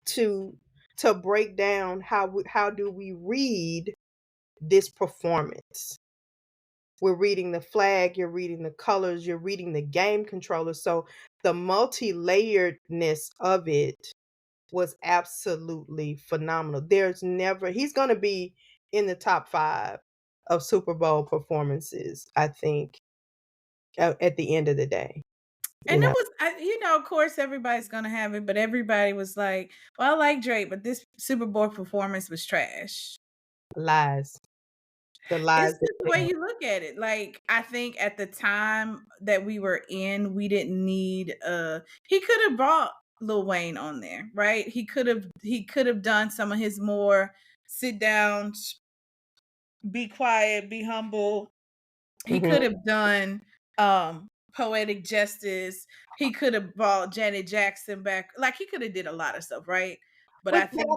to break down how do we read this performance. We're reading the flag, you're reading the colors, you're reading the game controller. So the multi-layeredness of it was absolutely phenomenal. He's going to be in the top 5 of Super Bowl performances, I think, at the end of the day. And it was, of course, everybody's going to have it, but everybody was like, well, I like Drake, but this Super Bowl performance was trash. Lies. The lies. It's just the way you look at it. Like, I think at the time that we were in, we didn't need he could have brought Lil Wayne on there, right? He could have done some of his more sit down, be quiet, be humble. He could have done poetic justice. He could have brought Janet Jackson back. Like, he could have did a lot of stuff, right? But I think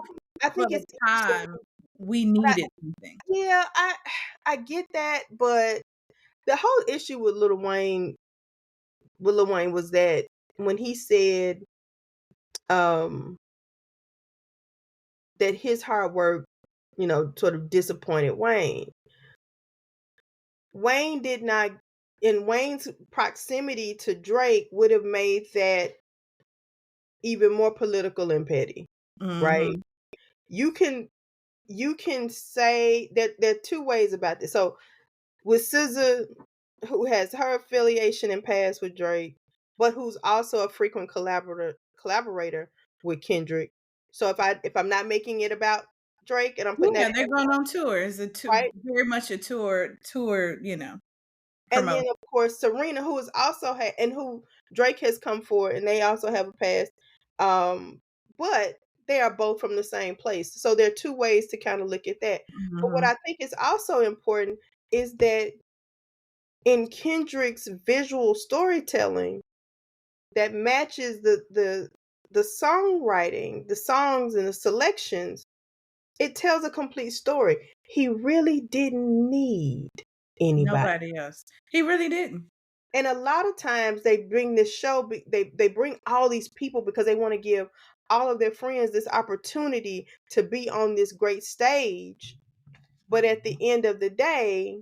for the time we needed something. Yeah, I get that, but the whole issue with Lil Wayne was that when he said that his hard work sort of disappointed Wayne. Wayne did not, in Wayne's proximity to Drake would have made that even more political and petty, right? Mm-hmm. You can say that there are two ways about this. So with SZA, who has her affiliation and past with Drake, but who's also a frequent collaborator with Kendrick. So if I'm not making it about Drake and I'm putting that Yeah, in, they're going on tours. right? Very much a tour, And then promote. of course Serena, who is also and who Drake has come for, and they also have a past. But they are both from the same place. So there are two ways to kind of look at that. But what Mm-hmm. I think is also important is that in Kendrick's visual storytelling that matches the songwriting, the songs and the selections, it tells a complete story. He really didn't need anybody. Nobody else. He really didn't. And a lot of times they bring this show, they bring all these people because they want to give all of their friends this opportunity to be on this great stage. But at the end of the day,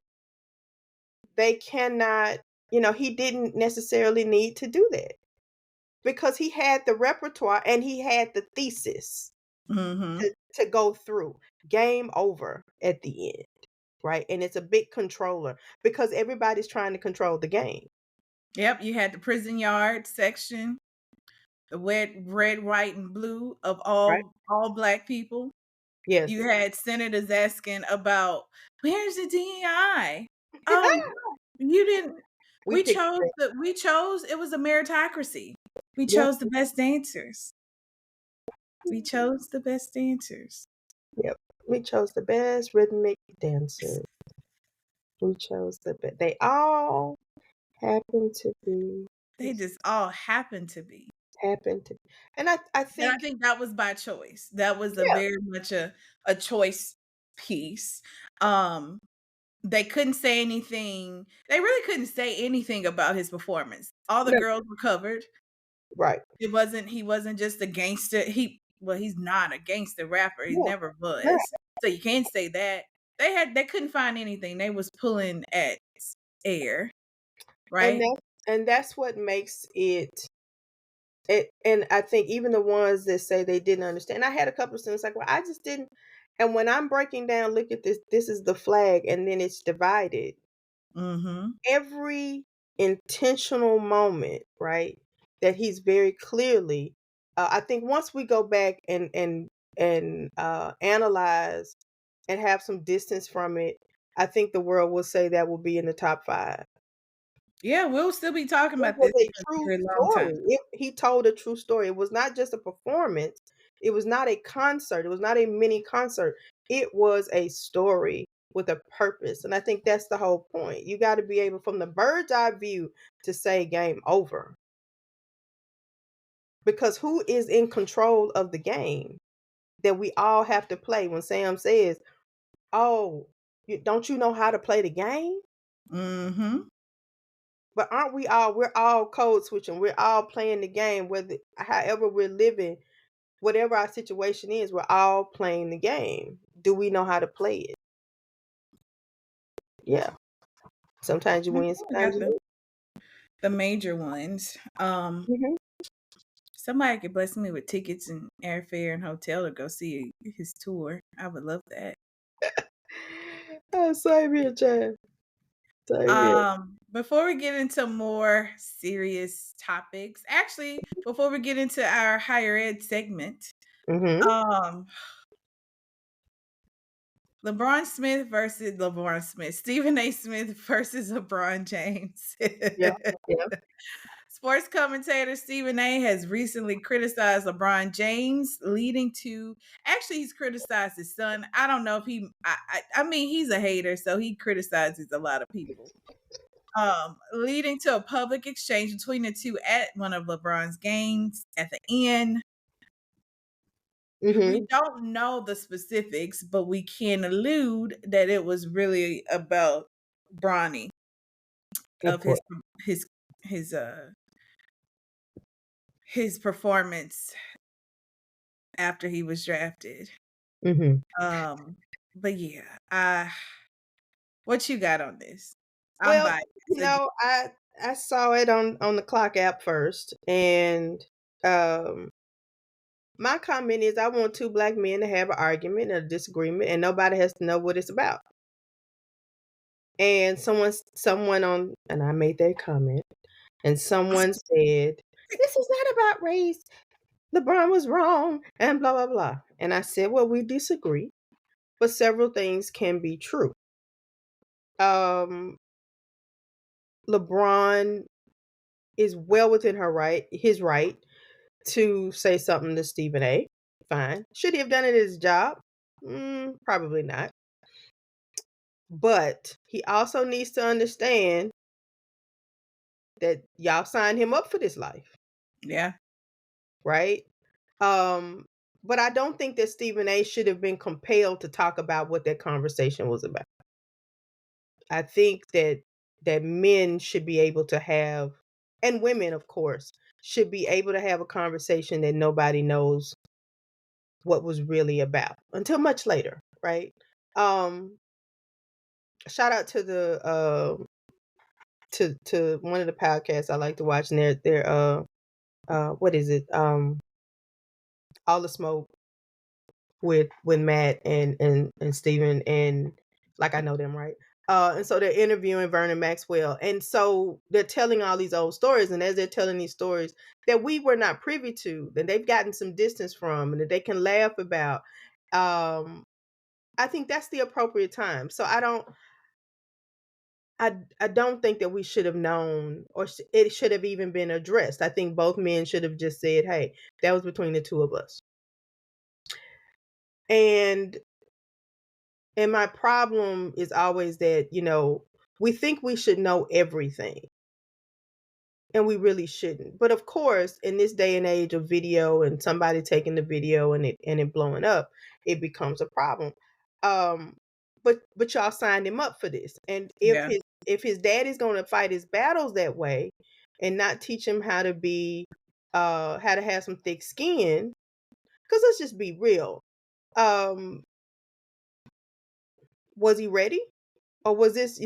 they cannot, he didn't necessarily need to do that because he had the repertoire and he had the thesis Mm-hmm. to go through. Game over at the end, right? And it's a big controller because everybody's trying to control the game. Yep, you had the prison yard section, the red, white, and blue of Right? all Black people. Yes. You had senators asking about where's the DEI? Oh, you didn't. We picked it. We chose. It was a meritocracy. We Yep. chose the best dancers. We chose the best dancers. Yep. We chose the best rhythmic dancers. We chose the best. They all happen to be. They just all happened to be. Happen to. And I And I think, think that was by choice. That was a yeah, very much a choice piece. They couldn't say anything. They really couldn't say anything about his performance. All the no, girls were covered. right. He wasn't just a gangster. He's not a gangster rapper. He Yeah, never right. was. So you can't say that. They couldn't find anything. They was pulling at air, And right? that's what makes it. And I think even the ones that say they didn't understand, I had a couple of students like, well, I just didn't. And when I'm breaking down, look at this. This is the flag, and then it's divided. Mm-hmm. Every intentional moment, right? That he's very clearly. I think once we go back and analyze and have some distance from it, I think the world will say that will be in the top 5. Yeah, we'll still be talking It about was this a for a true very long time. story. He told a true story. It was not just a performance. It was not a concert. It was not a mini concert. It was a story with a purpose. And I think that's the whole point. You got to be able, from the bird's eye view, to say game over. Because who is in control of the game that we all have to play? When Sam says, oh, don't you know how to play the game? Mm-hmm. But aren't we all, we're all code switching. We're all playing the game, whether however we're living, whatever our situation is, we're all playing the game. Do we know how to play it? Yeah. Sometimes you win, We got sometimes you lose. the major ones. Mhm. Somebody could bless me with tickets and airfare and hotel to go see his tour. I would love that. Oh, same here, Chad. Same here. Before we get into more serious topics, actually, before we get into our higher ed segment, Mm-hmm. LeBron Smith, Stephen A. Smith versus LeBron James. Yeah. Yeah. Sports commentator Stephen A. has recently criticized LeBron James, leading to actually he's criticized his son. I don't know if I mean he's a hater, so he criticizes a lot of people. Leading to a public exchange between the two at one of LeBron's games. At the end, Mm-hmm. we don't know the specifics, but we can allude that it was really about Bronny Of of course. his his uh his performance after he was drafted. Mm-hmm. But yeah, what you got on this? I'm Well, biased again. I saw it on the Clock app first, and um, my comment is I want two black men to have an argument, a disagreement, and nobody has to know what it's about. And someone on, and I made that comment, and someone said, "This is not about race. LeBron was wrong," and blah blah blah. And I said, "Well, we disagree, but several things can be true." Um, LeBron is well within his right to say something to Stephen A. Fine. Should he have done it as his job? Probably not. But he also needs to understand that y'all signed him up for this life, Yeah. right? But I don't think that Stephen A should have been compelled to talk about what that conversation was about. I think that men should be able to have, and women, of course, should be able to have a conversation that nobody knows what was really about until much later, right? Shout out to the to one of the podcasts I like to watch, and they're what is it? All the Smoke with Matt and Steven, and like I know them, right? And so they're interviewing Vernon Maxwell, and so they're telling all these old stories, and as they're telling these stories that we were not privy to, that they've gotten some distance from, and that they can laugh about. I think that's the appropriate time. So I don't think that we should have known, or it should have even been addressed. I think both men should have just said, "Hey, that was between the two of us." And my problem is always that, we think we should know everything, and we really shouldn't. But of course, in this day and age of video and somebody taking the video and it blowing up, it becomes a problem. Um, but y'all signed him up for this, and Yeah. if his dad is going to fight his battles that way, and not teach him how to be, how to have some thick skin, because let's just be real. Um, was he ready, or was this,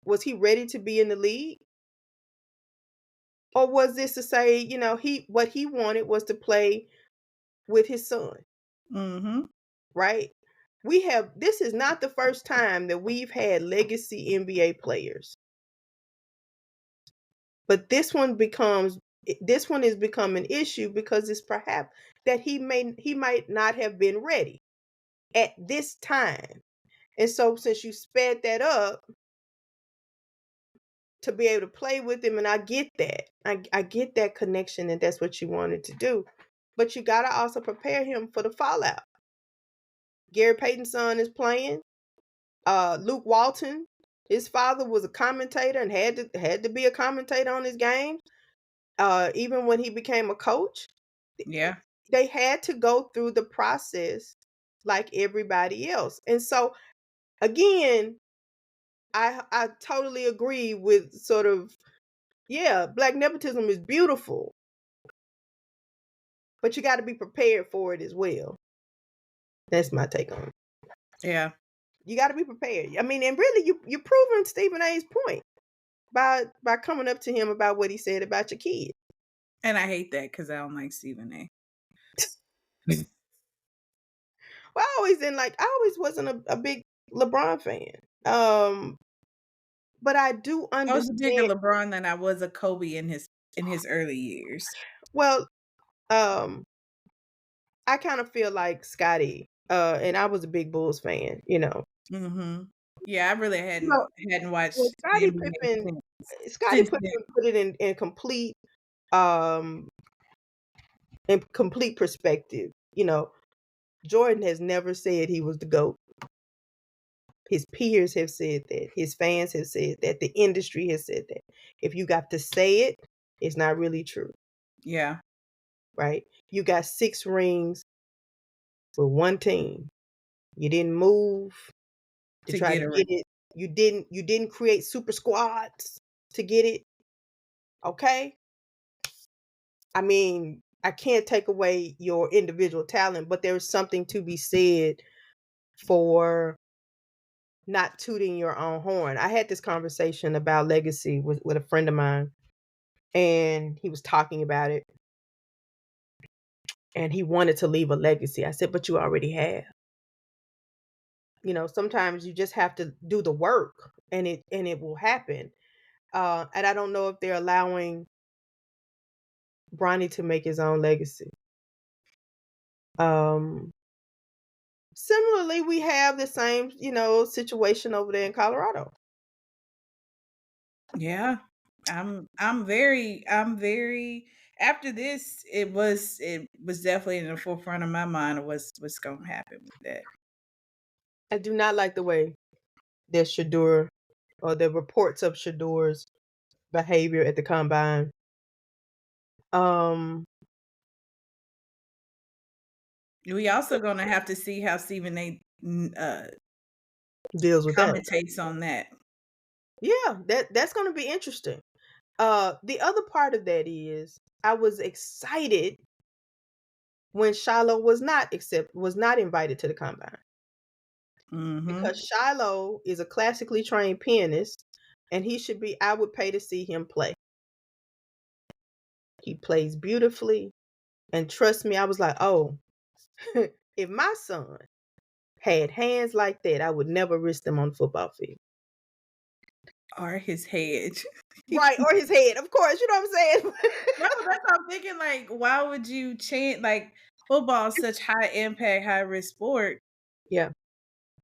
was he ready to be in the league? Or was this to say, what he wanted was to play with his son, Mm-hmm. right? This is not the first time that we've had legacy NBA players. But this one has become an issue because it's perhaps that he might not have been ready at this time. And so since you sped that up to be able to play with him, and I get that. I get that connection, and that's what you wanted to do. But you got to also prepare him for the fallout. Gary Payton's son is playing. Luke Walton, his father was a commentator and had to be a commentator on his games. Even when he became a coach, Yeah. they had to go through the process like everybody else. And so, again, I totally agree with sort of, yeah, black nepotism is beautiful, but you got to be prepared for it as well. That's my take on it. Yeah. You got to be prepared. I mean, and really, you're proving Stephen A's point by coming up to him about what he said about your kid. And I hate that because I don't like Stephen A. Well, I always wasn't a big LeBron fan. But I do I was a bigger understand. LeBron than I was a Kobe in his early years. Well, um, I kind of feel like Scotty, and I was a big Bulls fan. Mm-hmm. Yeah, I really Well, hadn't well, watched the Scottie NBA Pippen, Scottie since then. Pippen put it in complete, um, perspective. Jordan has never said he was the GOAT. His peers have said that. His fans have said that. The industry has said that. If you got to say it, it's not really true, Yeah. right? You got 6 rings with one team. You didn't move to To try get to a get ring. it. You didn't create super squads to get it. Okay? I mean, I can't take away your individual talent, but there is something to be said for not tooting your own horn. I had this conversation about legacy with a friend of mine, and he was talking about it, and he wanted to leave a legacy. I said, but you already have. Sometimes you just have to do the work, and it will happen. And I don't know if they're allowing Bronny to make his own legacy. Similarly, we have the same, situation over there in Colorado. Yeah. I'm very after this, it was definitely in the forefront of my mind of what's gonna happen with that. I do not like the way that Shador, or the reports of Shador's behavior at the combine. We also gonna have to see how Stephen A. Deals with that. commentates on that. Yeah, that's going to be interesting. The other part of that is I was excited when Shiloh was not invited to the combine, because Shiloh is a classically trained pianist, and I would pay to see him play. He plays beautifully, and trust me, I was like, oh, if my son had hands like that, I would never risk them on the football field. Or his head. Right, or his head, of course, you know what I'm saying? No, that's what I'm thinking, like, why would you change, like, football is such high impact, high risk sport. Yeah.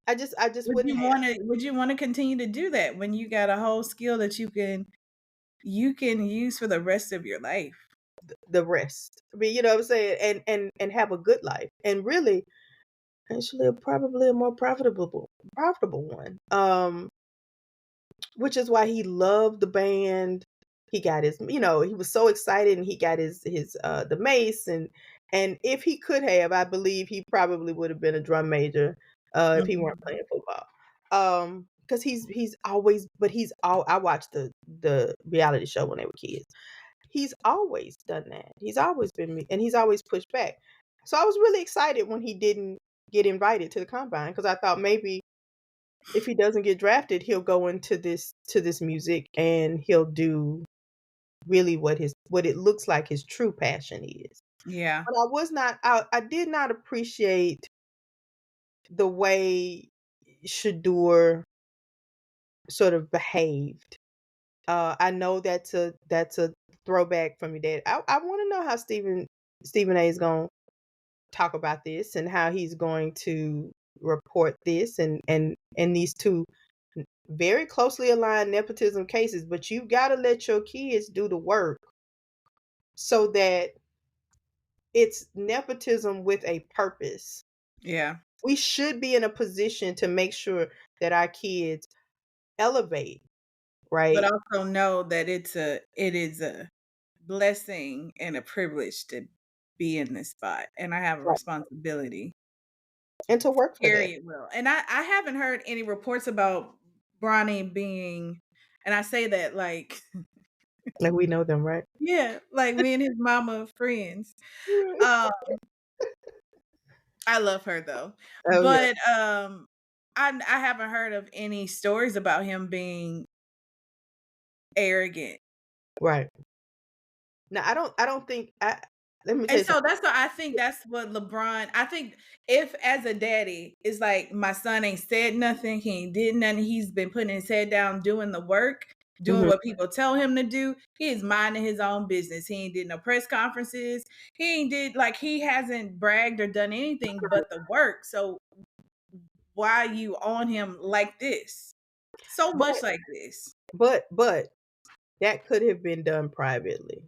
I just wouldn't have. Would you want to continue to do that when you got a whole skill that you can use for the rest of your life? The rest. I mean, you know what I'm saying? And have a good life. And really, actually, probably a more profitable one. Which is why he loved the band. He got his, he was so excited, and he got his the mace, and if he could have, I believe he probably would have been a drum major if he weren't playing football. Because he's always, I watched the reality show when they were kids. He's always done that. He's always been me, and he's always pushed back. So I was really excited when he didn't get invited to the combine, because I thought maybe if he doesn't get drafted, he'll go into this music, and he'll do really what it looks like his true passion is. Yeah. But I did not appreciate the way Shador sort of behaved. I know that's a throwback from your dad. I want to know how Stephen A is going to talk about this, and how he's going to report this, and these two very closely aligned nepotism cases. But you've got to let your kids do the work, so that it's nepotism with a purpose. Yeah. We should be in a position to make sure that our kids elevate, right? But also know that it is a blessing and a privilege to be in this spot, and I have a Right. responsibility And to work for carry that. it well. And I haven't heard any reports about Bronny being, and I say that like Like, we know them, right? yeah, like me and his mama friends. Um, I love her though, Oh, yeah. but I haven't heard of any stories about him being arrogant. Right. Now, I don't think let me tell And you so something. that's what I think, that's what LeBron, I think if as a daddy, it's like my son ain't said nothing, he ain't did nothing, he's been putting his head down, doing the work, doing Mhm. what people tell him to do. He is minding his own business. He ain't did no press conferences. He ain't did, like, he hasn't bragged or done anything but the work. So why you on him like this? So much But like this. but that could have been done privately.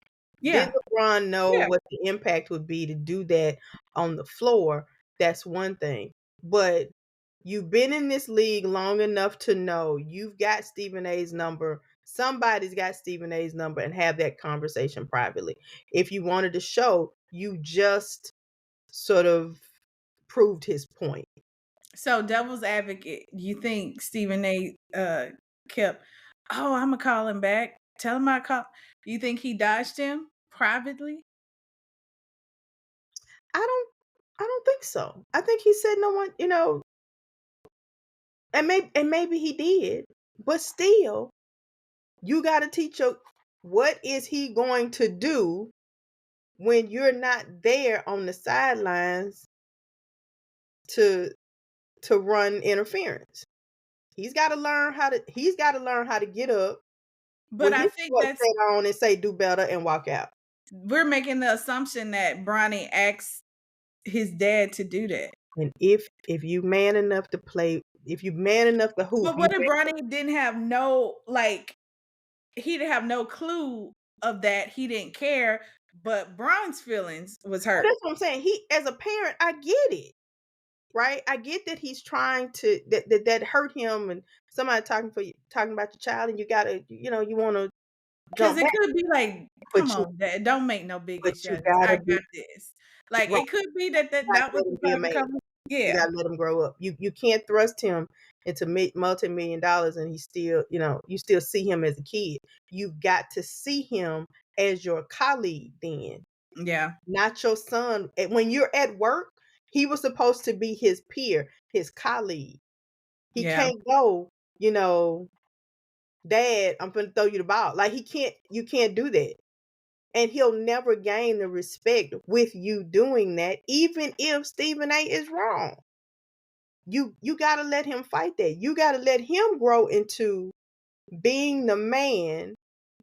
Did Yeah. LeBron know Yeah. what the impact would be to do that on the floor? That's one thing. But you've been in this league long enough to know you've got Stephen A's number. Somebody's got Stephen A's number, and have that conversation privately. If you wanted to show, you just sort of proved his point. So devil's advocate, you think Stephen A kept, oh, I'm gonna call him back. Tell him I call. You think he dodged him privately? I don't think so. I think he said no one, And maybe he did, but still, you got to teach your, what is he going to do when you're not there on the sidelines to run interference. He's got to learn how to get up But with I his think shorts that's set on and say do better and walk out. we're making the assumption that Bronny asked his dad to do that. And if you man enough to play, if you man enough to hoop, But what if Bronny didn't have no, like, he didn't have no clue of that, he didn't care, but Bron's feelings was hurt. That's what I'm saying. He, as a parent, I get it. Right? I get that he's trying to that hurt him, and somebody talking about your child, and you gotta, you want to Because jump it back. could be like, But come you on, Dad, don't make no big but issue you out of this. gotta I be got this. Like, right. it could be that You gotta was let him the be a type of man. conversation. You Yeah. gotta let him grow up. You can't thrust him into multi-million dollars, and he still, you still see him as a kid. You've got to see him as your colleague then, Yeah. not your son. When you're at work, he was supposed to be his peer, his colleague. He Yeah. can't go, Dad, I'm gonna throw you the ball. Like, you can't do that. And he'll never gain the respect with you doing that, even if Stephen A is wrong. You gotta let him fight that. You gotta let him grow into being the man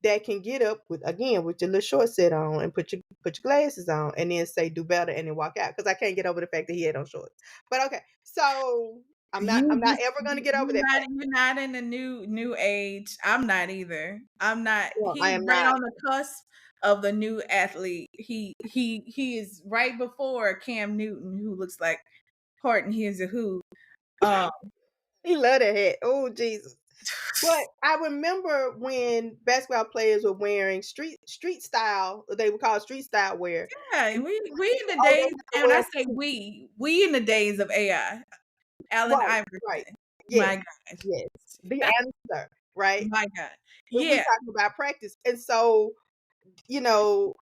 that can get up with your little short set on and put your glasses on and then say do better and then walk out. Because I can't get over the fact that he had on shorts. But okay, so I'm not ever gonna get over that fact. You're not in the new age. I'm not either. I'm not. No, I He's am right not. on the cusp of the new athlete. He is right before Cam Newton, who looks like Horton Hears a Who. He love that hat. Oh Jesus. But I remember when basketball players were wearing street style, they would call it street style wear. Yeah, we in the Oh, days, they and when I say we in the days of AI. Allen right, Iverson. right. My Yes, gosh. yes. The answer, right? My God. When we Yeah. talking about practice. And so, you know,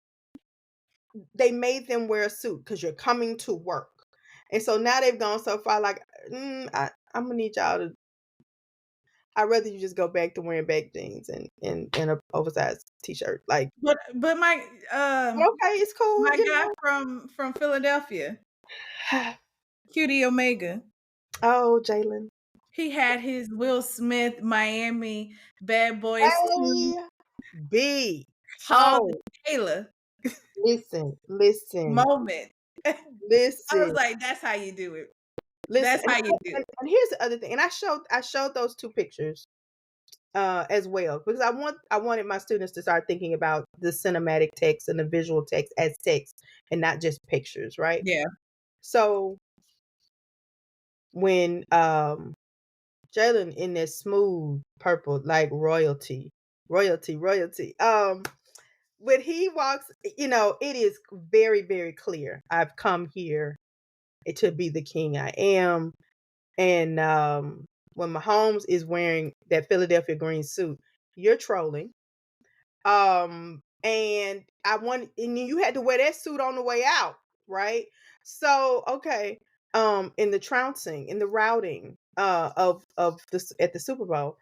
they made them wear a suit because you're coming to work. And so now they've gone so far, like, I'm gonna need y'all to, I'd rather you just go back to wearing back jeans and an oversized t-shirt. Like, But my okay, it's cool, my guy from Philadelphia, Cutie Omega. Oh, Jalen. He had his Will Smith Miami Bad Boys 2 Hey, B. Hall Oh, Taylor listen, moment. I was listen, like, that's how you do it. listen. That's how you do it. And here's the other thing. And I showed those two pictures as well, because I wanted my students to start thinking about the cinematic text and the visual text as text and not just pictures, right? Yeah. So when Jalen in that smooth purple, like royalty. When he walks, it is very, very clear. I've come here to be the king I am. And when Mahomes is wearing that Philadelphia green suit, you're trolling. And you had to wear that suit on the way out, right? So, okay. In the trouncing, in the routing of this at the Super Bowl,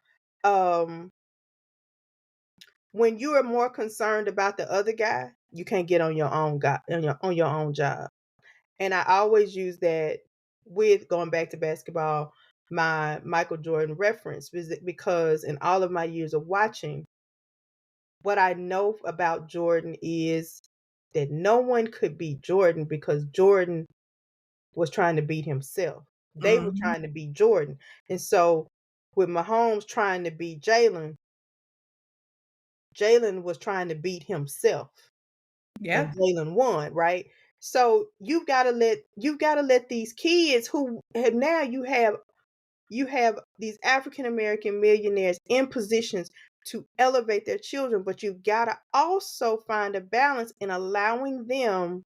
when you are more concerned about the other guy, you can't get on your own on your own job. And I always use that with going back to basketball, my Michael Jordan reference, because in all of my years of watching, what I know about Jordan is that no one could beat Jordan because Jordan was trying to beat himself. They were Mhm. trying to beat Jordan. And so with Mahomes trying to beat Jalen, Jalen was trying to beat himself. Yeah. And Jalen won, right? So you've got to let these kids who have now you have these African American millionaires in positions to elevate their children, but you've got to also find a balance in allowing them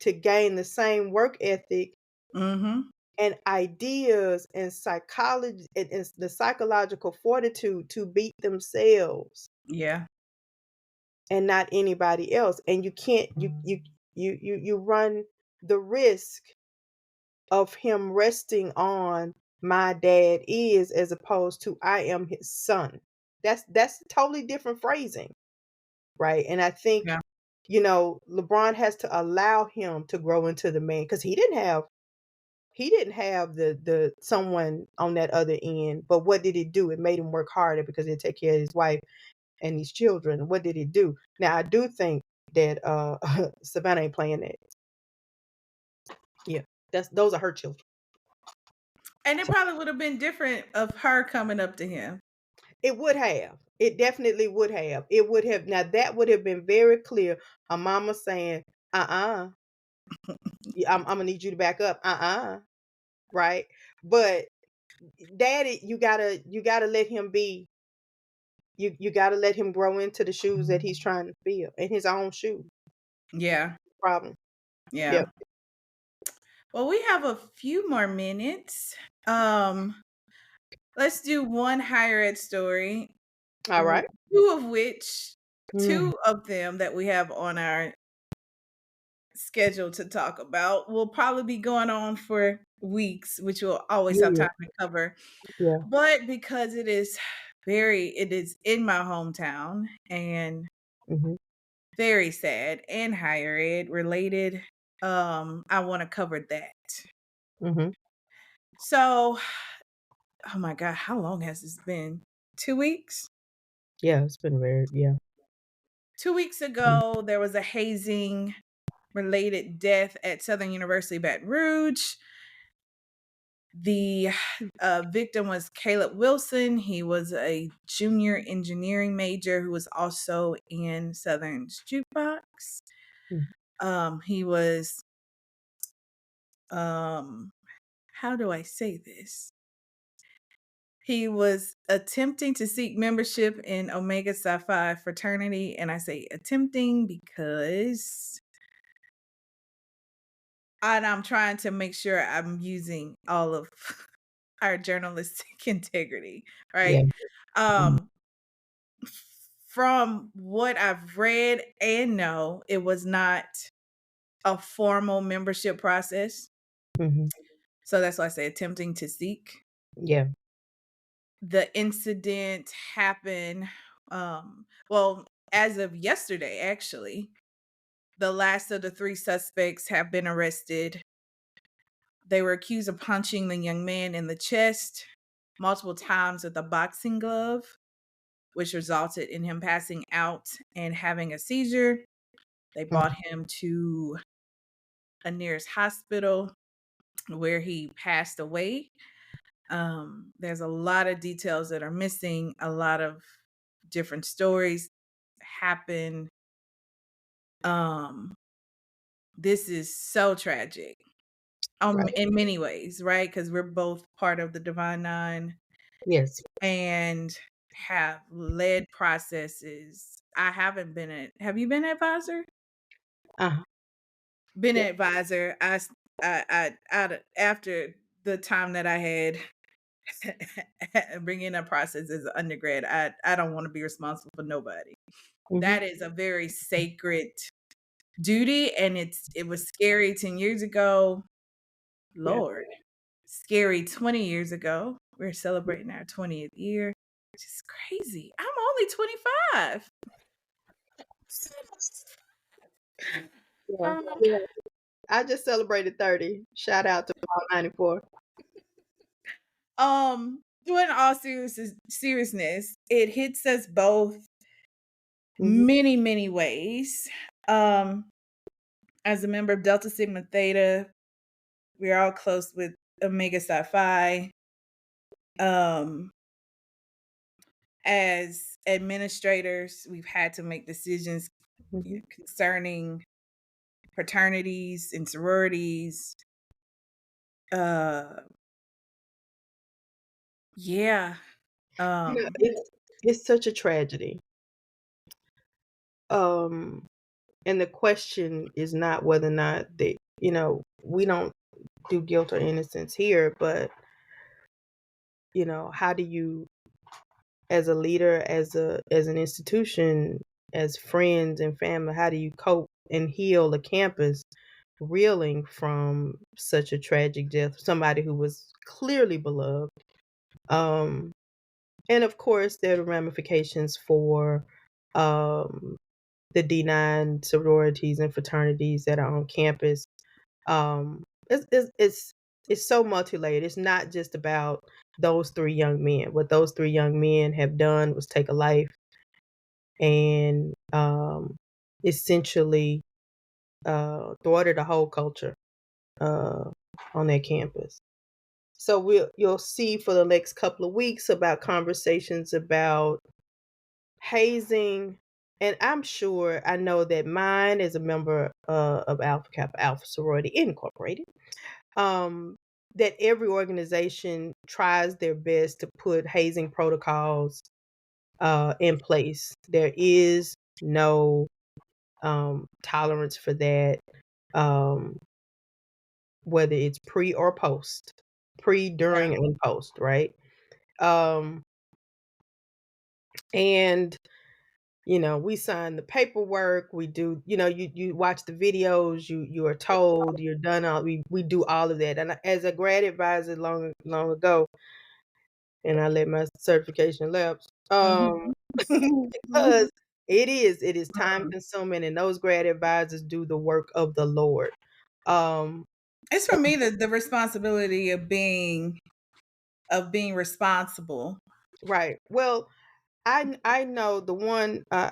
to gain the same work ethic Mhm. and ideas and psychology and the psychological fortitude to beat themselves Yeah. and not anybody else. And you can't you run the risk of him resting on my dad is, as opposed to I am his son. That's totally different phrasing, right? And I think, Yeah. LeBron has to allow him to grow into the man, because he didn't have the someone on that other end. But what did it do? It made him work harder because he'd take care of his wife and his children. What did it do? Now I do think that Savannah ain't playing that. Yeah, those are her children. And it So probably would have been different of her coming up to him. it would have. It definitely would have. It would have. Now that would have been very clear. Her mama saying, I'm gonna need you to back up. Right. But daddy, you gotta let him be. You gotta let him grow into the shoes that he's trying to fill, in his own shoe. Yeah. Problem. Yeah. Yep. Well, we have a few more minutes. Let's do one higher ed story. All right. Two of them that we have on our schedule to talk about will probably be going on for weeks, which we'll always have Yeah. time to cover. Yeah. But because it is in my hometown and Mhm. very sad and higher ed related, I want to cover that. Mhm. So, oh my God, how long has this been? 2 weeks? Yeah, it's been very. Yeah. 2 weeks ago, there was a hazing related death at Southern University Baton Rouge. The victim was Caleb Wilson. He was a junior engineering major who was also in Southern's jukebox. He was, how do I say this? He was attempting to seek membership in Omega Psi Phi fraternity. And I say attempting because I'm trying to make sure I'm using all of our journalistic integrity, Yeah. right? From what I've read and know, it was not a formal membership process. Mhm. So that's why I say attempting to seek. Yeah. The incident happened, well, as of yesterday, actually. The last of the 3 suspects have been arrested. They were accused of punching the young man in the chest multiple times with a boxing glove, which resulted in him passing out and having a seizure. They brought him to a nearest hospital where he passed away. There's a lot of details that are missing. A lot of different stories happen. This is so tragic. Right. In many ways, right? Because we're both part of the Divine Nine Yes. and have led processes. I haven't been at. Have you been an advisor? Uh-huh. Been an Yeah. advisor. After the time that I had bringing up process as an undergrad, I don't want to be responsible for nobody. Mhm. That is a very sacred duty, and it was scary 10 years ago. Lord, scary 20 years ago. We're celebrating our 20th year, which is crazy. I'm only 25. Yeah. Yeah. I just celebrated 30. Shout out to Ball 94. Doing all seriousness, it hits us both Mhm. many, many ways. As a member of Delta Sigma Theta, we're all close with Omega Psi Phi. As administrators, we've had to make decisions Mhm. concerning fraternities and sororities. Yeah. It's such a tragedy. And the question is not whether or not we don't do guilt or innocence here, but how do you, as a leader, as an institution, as friends and family, how do you cope and heal the campus reeling from such a tragic death, somebody who was clearly beloved. Um, and of course, there are the ramifications for um, the D9 sororities and fraternities that are on campus. Um, it's so multi-layered. It's not just about those three young men. What those three young men have done was take a life and essentially thwarted the whole culture on that campus. So you'll see for the next couple of weeks about conversations about hazing, and I know that mine is a member of Alpha Kappa Alpha Sorority Incorporated. That every organization tries their best to put hazing protocols in place. There is no tolerance for that, whether it's pre or post, during, and post, right? And we sign the paperwork, we do, you watch the videos, you are told, you're done, we do all of that. And as a grad advisor long ago, and I let my certification lapse, because it is time consuming, and those grad advisors do the work of the Lord. It's for me the responsibility of being responsible. Right. Well, I know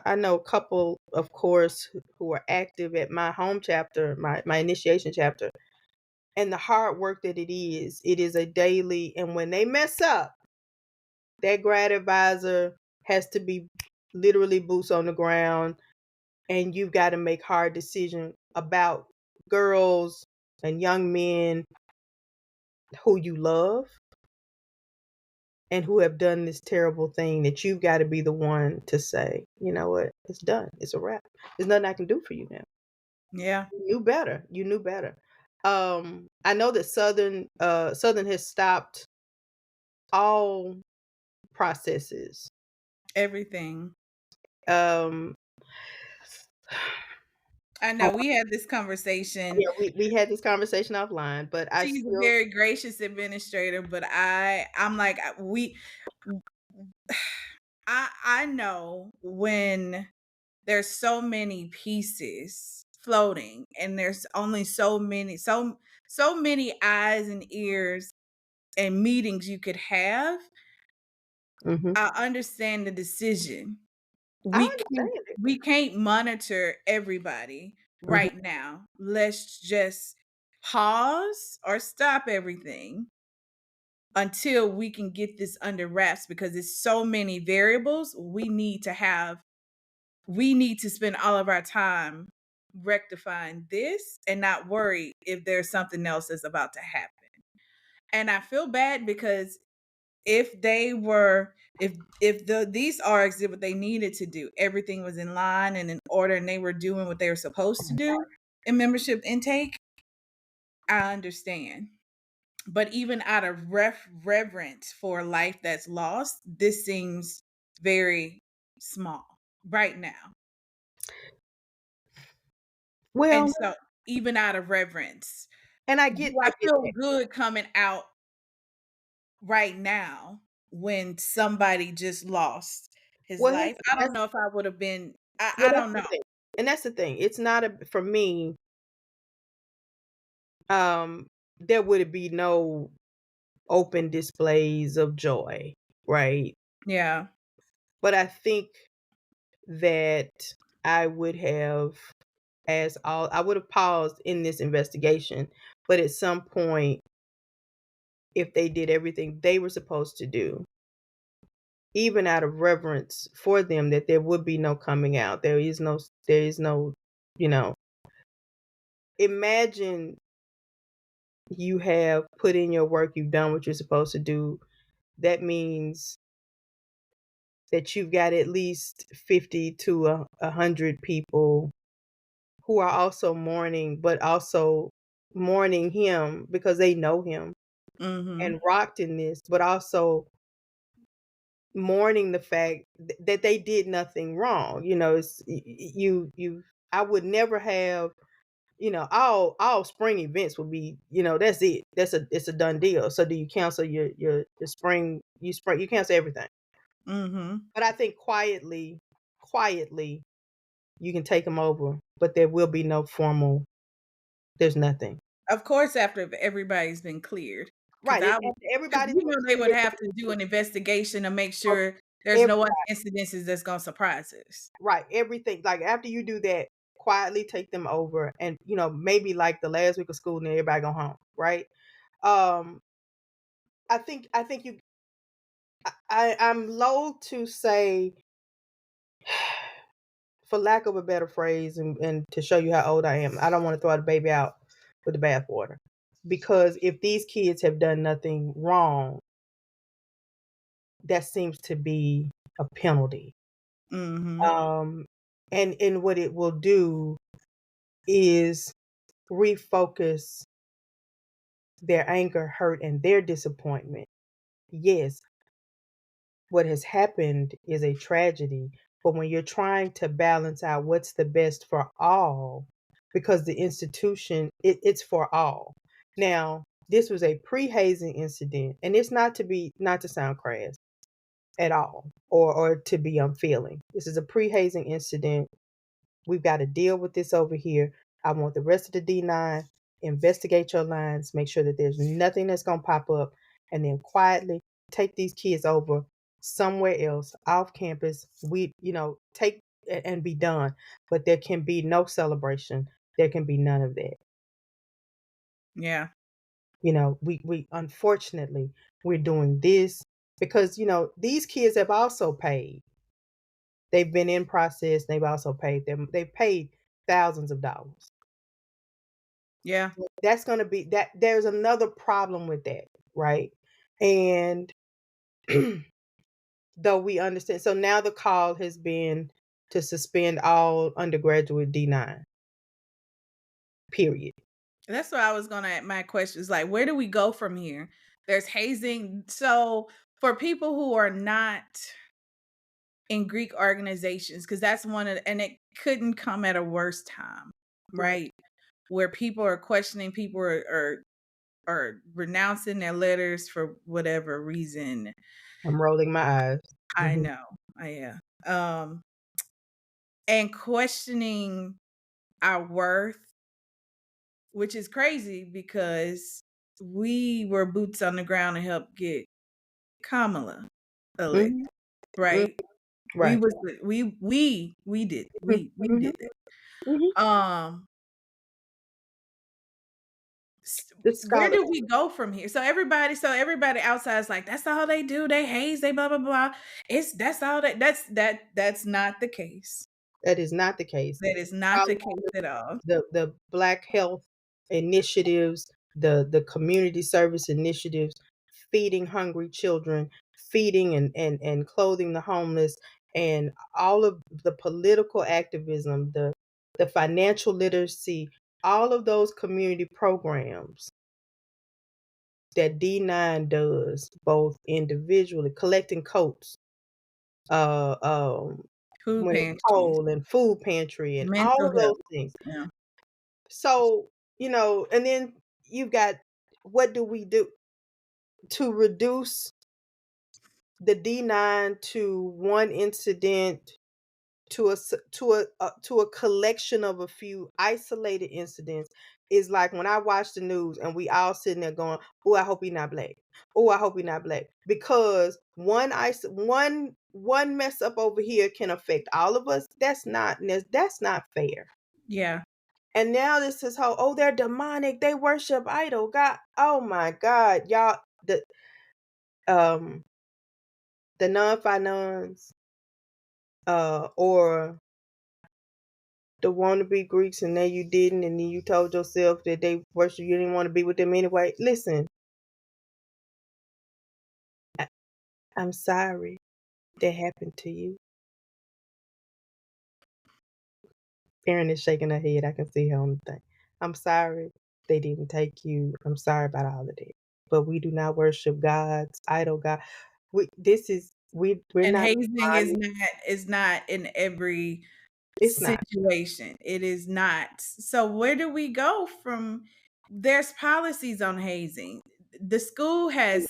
I know a couple, of course, who are active at my home chapter, my initiation chapter, and the hard work that it is a daily, and when they mess up, that grad advisor has to be literally boots on the ground, and you've got to make hard decisions about girls and young men who you love and who have done this terrible thing, that you've got to be the one to say, you know what, it's done. It's a wrap. There's nothing I can do for you now. Yeah. You knew better. I know that Southern has stopped all processes. Everything. Um I know we had this conversation. Yeah, we had this conversation offline, but She's a very gracious administrator, but I'm like, I know when there's so many pieces floating and there's only so many eyes and ears and meetings you could have. I understand the decision. We can't monitor everybody right now. Let's just pause or stop everything until we can get this under wraps, because it's so many variables. We need to spend all of our time rectifying this and not worry if there's something else that's about to happen. And I feel bad because if these ARGs did what they needed to do, everything was in line and in order, and they were doing what they were supposed to do in membership intake, I understand. But even out of reverence for life that's lost, this seems very small right now. Well, and so even out of reverence, and I do get I feel that. good coming out right now when somebody just lost his Well, life? I don't know if I would have been. I that's don't the know. thing. And that's the thing. It's not for me. There would be no open displays of joy, right? Yeah. But I think that I would have, I would have paused in this investigation, but at some point, if they did everything they were supposed to do, even out of reverence for them, that there would be no coming out. There is no, you know, imagine you have put in your work, you've done what you're supposed to do. That means that you've got at least 50 to 100 people who are also mourning, but also mourning him because they know him and rocked in this, but also mourning the fact that they did nothing wrong. It's I would never have all spring events will be, that's it. It's a done deal. So do you cancel your spring, you cancel everything. Mm-hmm. But I think quietly, you can take them over, but there will be no formal, there's nothing. Of course, after everybody's been cleared, because Right. Everybody's been they would cleared. have to do an investigation to make of sure there's every- no other incidences that's gonna surprise us. Right. Everything. Like after you do that, quietly take them over and maybe like the last week of school and then everybody go home. Right. Um I think I'm loath to say, for lack of a better phrase, and to show you how old I am, I don't want to throw the baby out with the bathwater. Because if these kids have done nothing wrong, that seems to be a penalty. Mm-hmm. And what it will do is refocus their anger, hurt, and their disappointment. Yes, what has happened is a tragedy, but when you're trying to balance out what's the best for all, because the institution, it's for all. Now, this was a pre-hazing incident, and it's not to sound crass at all, or to be unfeeling. This is a pre-hazing incident. We've got to deal with this over here. I want the rest of the D9 investigate your lines, make sure that there's nothing that's going to pop up, and then quietly take these kids over somewhere else off campus. Take and be done. But there can be no celebration. There can be none of that. Yeah. We unfortunately, we're doing this because, these kids have also paid. They've been in process. They've also paid them. They've paid thousands of dollars. Yeah. That's going to be that. There's another problem with that, right? And though we understand, so now the call has been to suspend all undergraduate D9. Period. That's what I was gonna. My question is like, where do we go from here? There's hazing. So for people who are not in Greek organizations, because that's and it couldn't come at a worse time, right? Where people are questioning, people are renouncing their letters for whatever reason. I'm rolling my eyes. I know. And questioning our worth, which is crazy because we were boots on the ground to help get Kamala elected, Mhm. right? We Right. was we did we Mhm. did that. Mhm. Um, The where scholar. do we go from here? So everybody outside is like, that's all they do. They haze. They blah blah blah. That's all that's not the case. That is not the case. That is not the case at all. The Black health initiatives, the community service initiatives, feeding hungry children, feeding and clothing the homeless, and all of the political activism, the financial literacy, all of those community programs that D9 does, both individually, collecting coats, uh, um, Food when it's pantries, cold, and food pantry, and all mental of those health. things. Yeah. So, and then you've got, what do we do to reduce the D9 to one incident, to a collection of a few isolated incidents? Is like when I watch the news and we all sitting there going, "Oh, I hope he's not black. Oh, I hope he's not black." Because one mess up over here can affect all of us. That's not fair. Yeah. And now this is how, oh, they're demonic. They worship idol. God, oh my God, y'all, um the non-fi nuns, or the wannabe Greeks, and then you didn't, and then you told yourself that they worship, you didn't want to be with them anyway. Listen, I'm sorry that happened to you. Erin is shaking her head. I can see her on the thing. I'm sorry they didn't take you. I'm sorry about all of that. But we do not worship gods, idol God. We're And not hazing demonic. is not in every It's not. situation. It is not. So where do we go from? There's policies on hazing. The school has,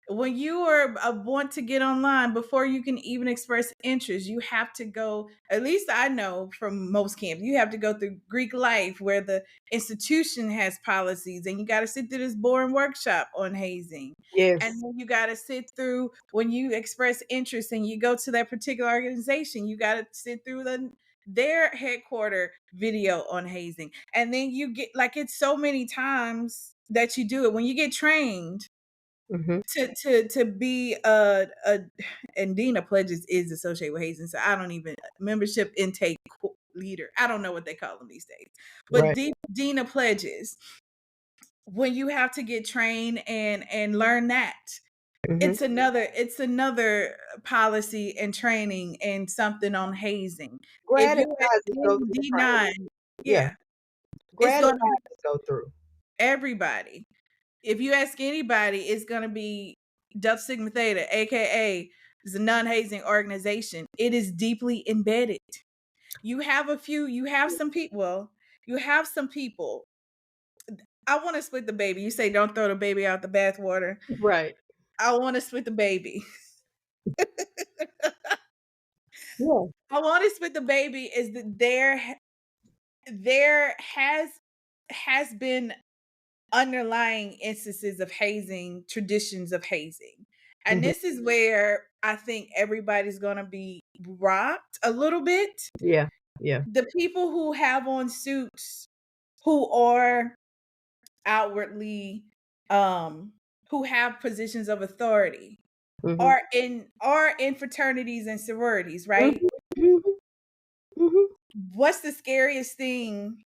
when you are want to get online, before you can even express interest, you have to go, at least I know from most camps, you have to go through Greek life, where the institution has policies, and you got to sit through this boring workshop on hazing. And Yes. then you got to sit through, when you express interest and you go to that particular organization, you got to sit through their headquarter video on hazing. And then you get, like, it's so many times that you do it. When you get trained Mm-hmm. to be and Dina pledges is associated with hazing, so I don't even, membership intake leader, I don't know what they call them these days, but Right. Dina pledges, when you have to get trained and learn that, Mm-hmm. it's another policy and training and something on hazing. If Grad you ask advisors go any through the training. D9, Yeah. yeah, it's Grad going to be advisors go through. everybody. If you ask anybody, it's going to be Delta Sigma Theta, aka is a non-hazing organization. It is deeply embedded. You have some people. Well, you have some people. I want to split the baby. You say don't throw the baby out the bathwater. Right. I want to split the baby. Yeah. I want to split the baby is that there has been underlying instances of hazing, traditions of hazing. And Mm-hmm. this is where I think everybody's going to be rocked a little bit. Yeah. Yeah. The people who have on suits, who are outwardly who have positions of authority, Mm-hmm. are in fraternities and sororities, right? Mm-hmm. Mm-hmm. What's the scariest thing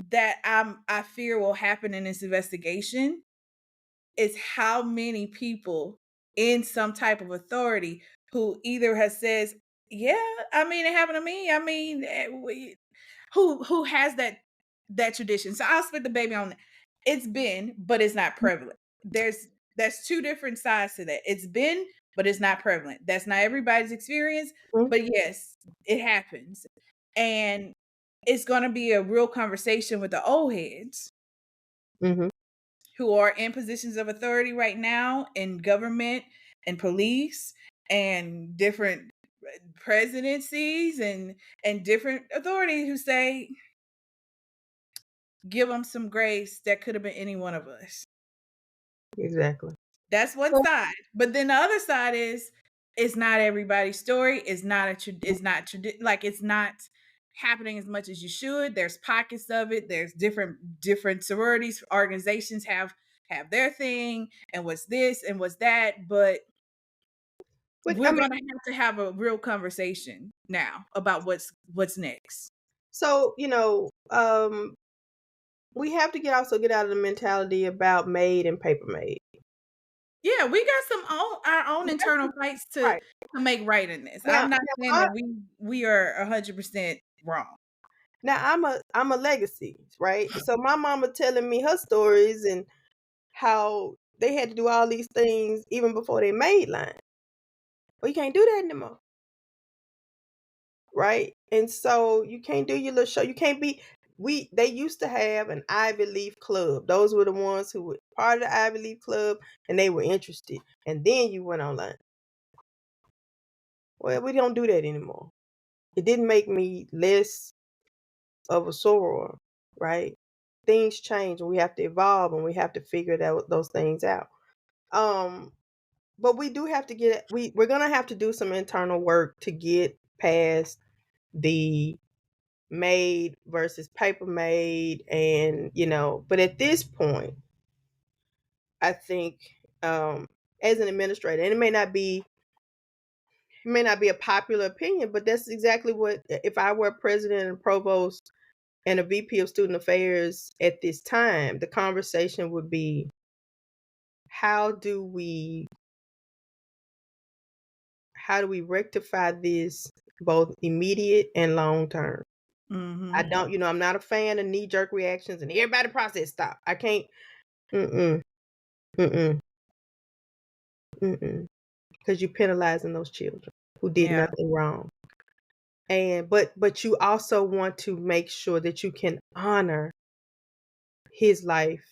that I fear will happen in this investigation is how many people in some type of authority who either has says, yeah, I mean, it happened to me. I mean, who has that tradition. So I'll split the baby on that. It's been, but it's not prevalent. There's two different sides to that. It's been, but it's not prevalent. That's not everybody's experience, but yes, it happens. And it's going to be a real conversation with the old heads Mm-hmm. who are in positions of authority right now in government and police and different presidencies and different authorities who say, give them some grace, that could have been any one of us. Exactly. That's one side. But then the other side is, it's not everybody's story. It's not it's not happening as much as you should. There's pockets of it. There's different sororities, organizations have their thing, and what's this and what's that. But we're going to have a real conversation now about what's next. So, we have to also get out of the mentality about maid and paper maid. Yeah, we got our own internal fights to make right in this. Now, I'm not saying that we are 100% wrong. Now I'm a legacy, right? So my mama telling me her stories and how they had to do all these things even before they made line. Well, you can't do that anymore. Right? And so you can't do your little show. You can't be they used to have an Ivy Leaf club. Those were the ones who were part of the Ivy Leaf club and they were interested. And then you went online. Well, we don't do that anymore. It didn't make me less of a soror, right? Things change and we have to evolve and we have to figure those things out. But we do have to we're gonna have to do some internal work to get past the maid versus paper maid, and but at this point I think as an administrator, and it may not be a popular opinion, but that's exactly what, if I were president and provost and a VP of student affairs at this time, the conversation would be, how do we rectify this both immediate and long term? Mm-hmm. I don't, I'm not a fan of knee jerk reactions and everybody process stop. I can't. Because you're penalizing those children who did nothing wrong. but you also want to make sure that you can honor his life,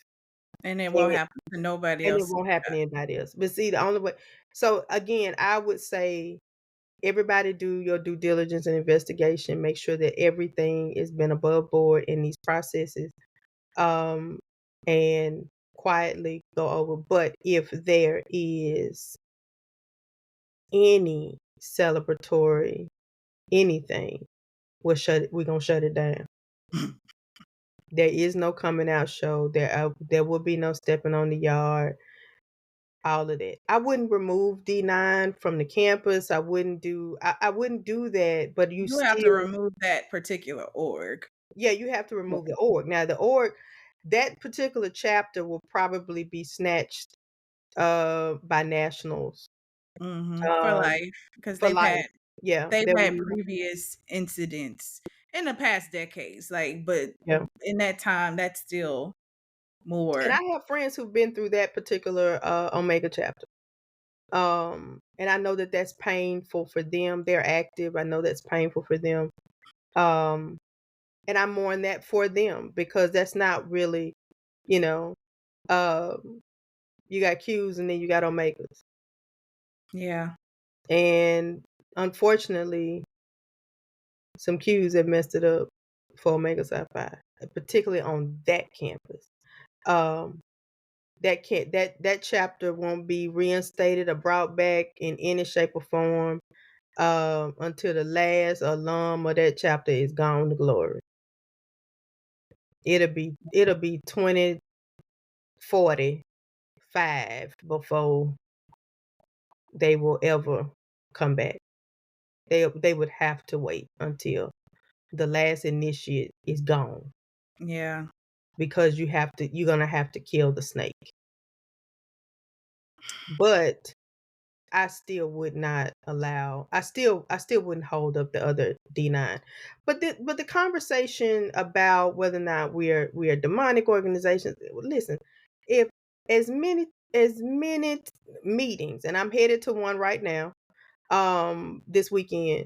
And it won't and happen to nobody it else. won't happen to anybody else. But see, the only way. So again, I would say everybody do your due diligence and investigation. Make sure that everything has been above board in these processes, and quietly go over. But if there is any celebratory anything, we're gonna shut it down. There is no coming out show. There will be no stepping on the yard. All of that. I wouldn't remove D9 from the campus. I wouldn't do that, but you You have to still, remove that particular org. yeah, you have to remove the org. Now the org, that particular chapter will probably be snatched by nationals, For um life, because for life. Yeah, they've there will had be, previous incidents in the past decades, like, but yeah. in that time, that's still And more. I have friends who've been through that particular Omega chapter. And I know that that's painful for them. They're active. I know that's painful for them. Um and I mourn that for them, because that's not really, you know, um you got Q's and then you got Omegas. Yeah. And unfortunately, some Q's have messed it up for Omega Psi Phi, particularly on that campus. Um that chapter won't be reinstated or brought back in any shape or form until the last alum of that chapter is gone to glory. It'll be 2045 before they will ever come back. They would have to wait until the last initiate is gone, Yeah. because you're gonna have to kill the snake. But I still would not allow. I still wouldn't hold up the other D9. But the conversation about whether or not we are demonic organizations. Listen, if as many meetings, and I'm headed to one right now, this weekend.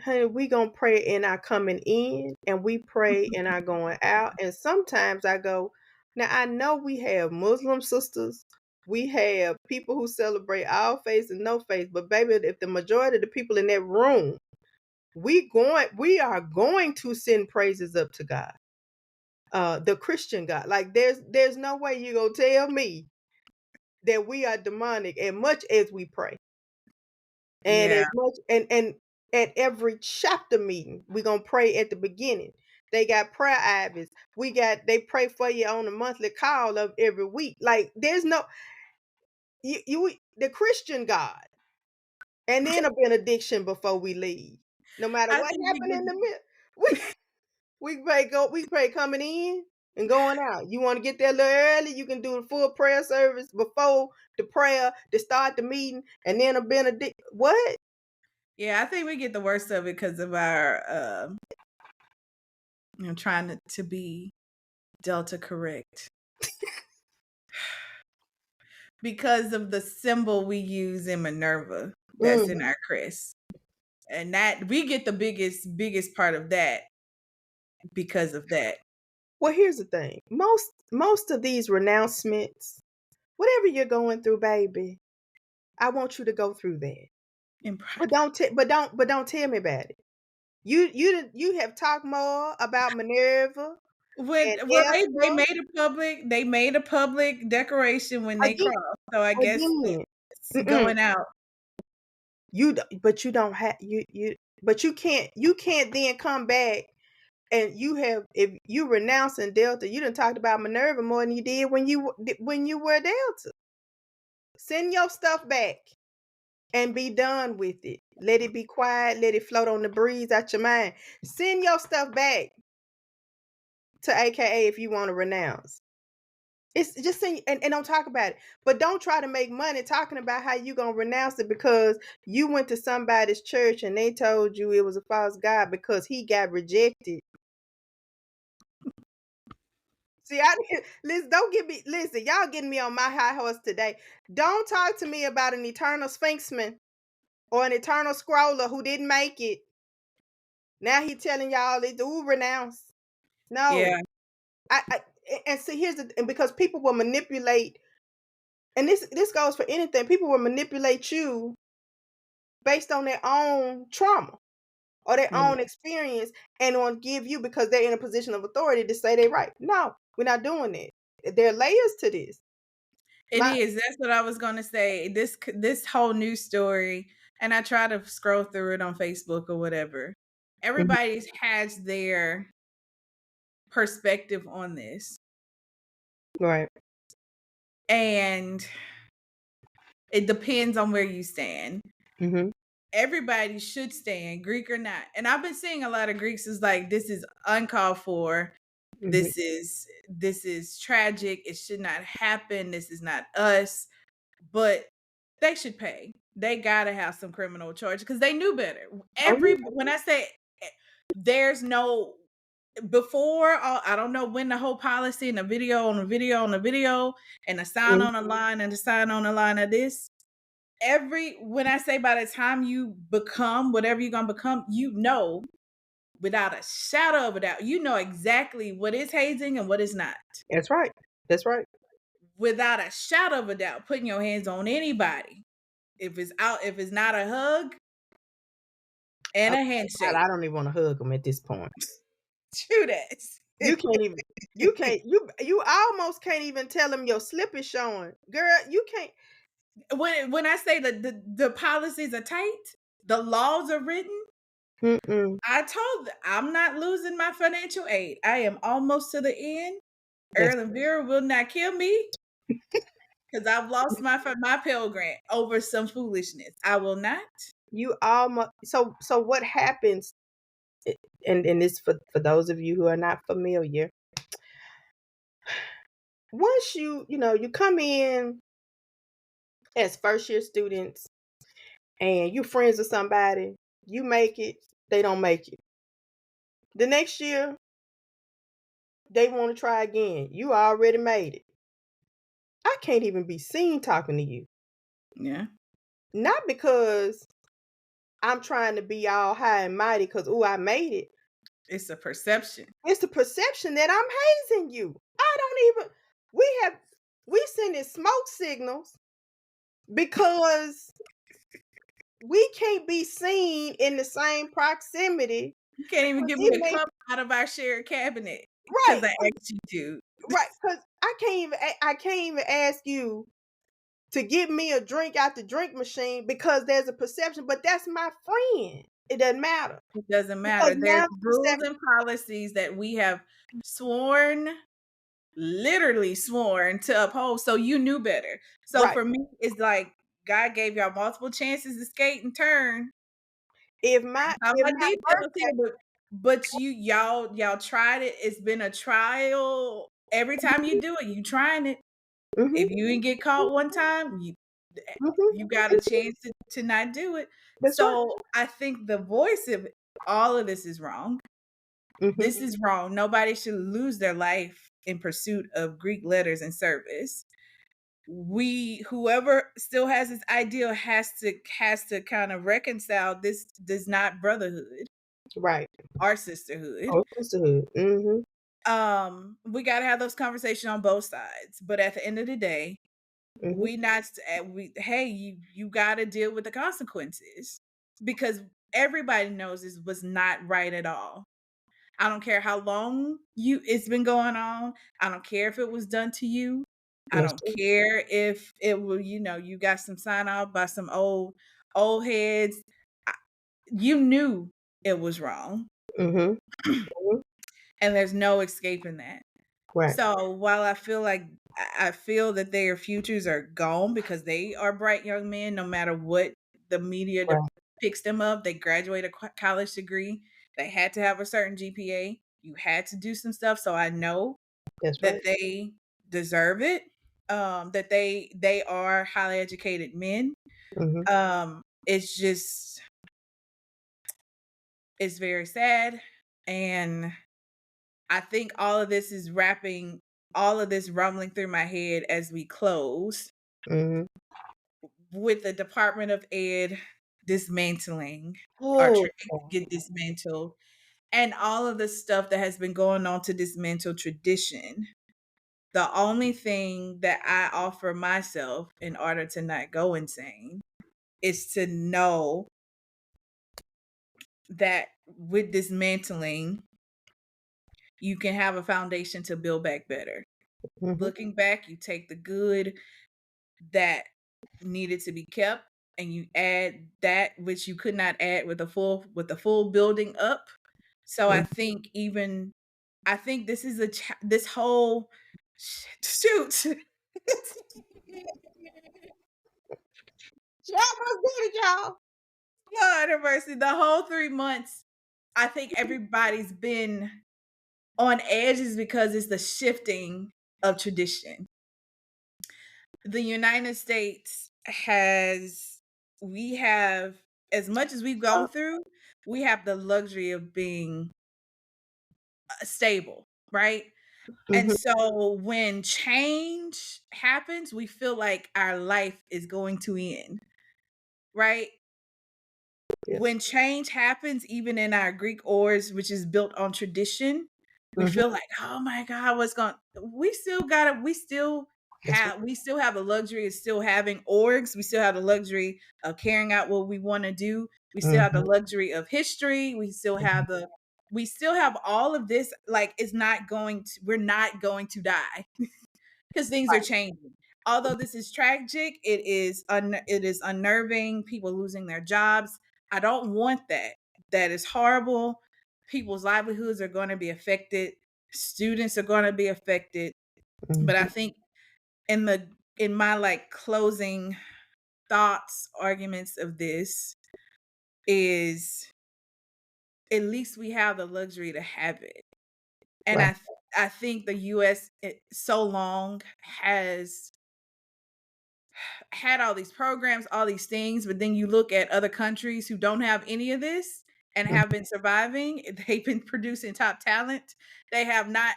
Honey, we gonna pray in our coming in, and we pray in our going out. And sometimes I go, now I know we have Muslim sisters, we have people who celebrate all faiths and no faith, but baby, if the majority of the people in that room, we are going to send praises up to God, the Christian God. Like there's no way you gonna tell me that we are demonic as much as we pray. And Yeah. as much and at every chapter meeting, we're gonna pray at the beginning. They got prayer ivys. They pray for you on a monthly call of every week. Like there's no the Christian God, and then a benediction before we leave. No matter I what think we happened get in the middle, we pray coming in and going out. You want to get there a little early, you can do the full prayer service before the prayer to start the meeting, and then a benediction. What? Yeah, I think we get the worst of it because of our trying to be Delta correct. Because of the symbol we use in Minerva that's in our crest. And that we get the biggest part of that because of that. Well, here's the thing. Most of these renouncements, whatever you're going through, baby, I want you to go through that. In But private. don't tell me about it. You have talked more about Minerva When and well they Esther made a public declaration when they again. crossed. So I guess Again. it's going out. But you don't have but you can't then come back, and if you renouncing Delta, you done talked about Minerva more than you did when you were Delta. Send your stuff back and be done with it. Let it be quiet. Let it float on the breeze out your mind. Send your stuff back to AKA if you want to renounce. It's just send, and don't talk about it. But don't try to make money talking about how you gonna renounce it because you went to somebody's church and they told you it was a false god because he got rejected. See, listen, y'all getting me on my high horse today. Don't talk to me about an eternal sphinxman or an eternal scroller who didn't make it Now he telling y'all they do renounce. No. Yeah. And see, and because people will manipulate, and this goes for anything, people will manipulate you based on their own trauma or their Yeah. own experience, and on give you, because they're in a position of authority, to say they're right. No, we're not doing it. There are layers to this. It is. That's what I was gonna say. This whole news story, and I try to scroll through it on Facebook or whatever. Everybody has their perspective on this, Right. and it depends on where you stand. Mm-hmm. Everybody should stand, Greek or not. And I've been seeing a lot of Greeks is like, this is uncalled for. Mm-hmm. This is tragic. It should not happen. This is not us. But they should pay. They gotta have some criminal charge because they knew better. When I say there's no before, I don't know when the whole policy and the video on the video on the video and the sign on the line and the sign on the line of this. When I say by the time you become whatever you're gonna become, you know, without a shadow of a doubt, you know exactly what is hazing and what is not. That's right. That's right. Without a shadow of a doubt, putting your hands on anybody. If it's not a hug and a handshake. I don't even want to hug them at this point. True that. You almost can't even tell them your slip is showing. Girl, you can't. When I say that the policies are tight, the laws are written. Mm-mm. I told them I'm not losing my financial aid. I am almost to the end. Earl and Vera will not kill me because I've lost my Pell Grant over some foolishness. I will not. You almost so what happens, and this for those of you who are not familiar. Once you come in as first year students and you friends with somebody, you make it, they don't make it. The next year, they want to try again. You already made it. I can't even be seen talking to you. Yeah. Not because I'm trying to be all high and mighty because, I made it. It's a perception. It's the perception that I'm hazing you. We sending smoke signals because we can't be seen in the same proximity. You can't even give me a cup out of our shared cabinet. Right. Because I asked you to. Right. Because I can't even ask you to give me a drink out the drink machine because there's a perception, but that's my friend. It doesn't matter. It doesn't matter. There's rules and policies that we have literally sworn to uphold. So you knew better. So for me, it's like God gave y'all multiple chances to skate and turn. But y'all tried it. It's been a trial. Every time you do it, you trying it. Mm-hmm. If you didn't get caught one time, you got a chance to not do it. That's so right. I think the voice of all of this is wrong. Mm-hmm. This is wrong. Nobody should lose their life in pursuit of Greek letters and service. Whoever still has this ideal has to kind of reconcile this does not brotherhood. Right. Our sisterhood. Our sisterhood. Mm-hmm. We got to have those conversations on both sides. But at the end of the day, you got to deal with the consequences because everybody knows this was not right at all. I don't care how long it's been going on. I don't care if it was done to you. I don't care if it will, you got some sign off by some old heads. You knew it was wrong. Mm-hmm. And there's no escaping that. Right. So while I feel that their futures are gone because they are bright young men, no matter what the media picks them up, they graduate a college degree. They had to have a certain GPA. You had to do some stuff. So I know that they deserve it. That they are highly educated men. Mm-hmm. It's very sad. And I think all of this is rumbling through my head as we close with the Department of Ed dismantling, our Oh, trades get dismantled, and all of the stuff that has been going on to dismantle tradition. The only thing that I offer myself in order to not go insane is to know that with dismantling, you can have a foundation to build back better. mhm, Looking back, you take the good that needed to be kept and you add that which you could not add with the full building up. So mhm. I think this is this whole shoot. She almost did it, y'all. Lord have mercy. The whole 3 months, I think everybody's been on edges because it's the shifting of tradition. The United States we have, as much as we've gone through, we have the luxury of being stable, right? And Mhm, so when change happens, we feel like our life is going to end, right? yeah, When change happens, even in our Greek ors, which is built on tradition, we mhm. feel like, oh my God, That's right. we still have the luxury of still having orgs. We still have the luxury of carrying out what we want to do. We still have the Mhm, luxury of history. We still have all of this. Like we're not going to die because things are changing. Although this is tragic, it is unnerving. People losing their jobs. I don't want that. That is horrible. People's livelihoods are going to be affected. Students are going to be affected. But I mhm. think in the in my like closing thoughts, arguments of this is at least we have the luxury to have it. And Right. I think the US so long has had all these programs, all these things, but then you look at other countries who don't have any of this and Mhm, have been surviving. They've been producing top talent. They have not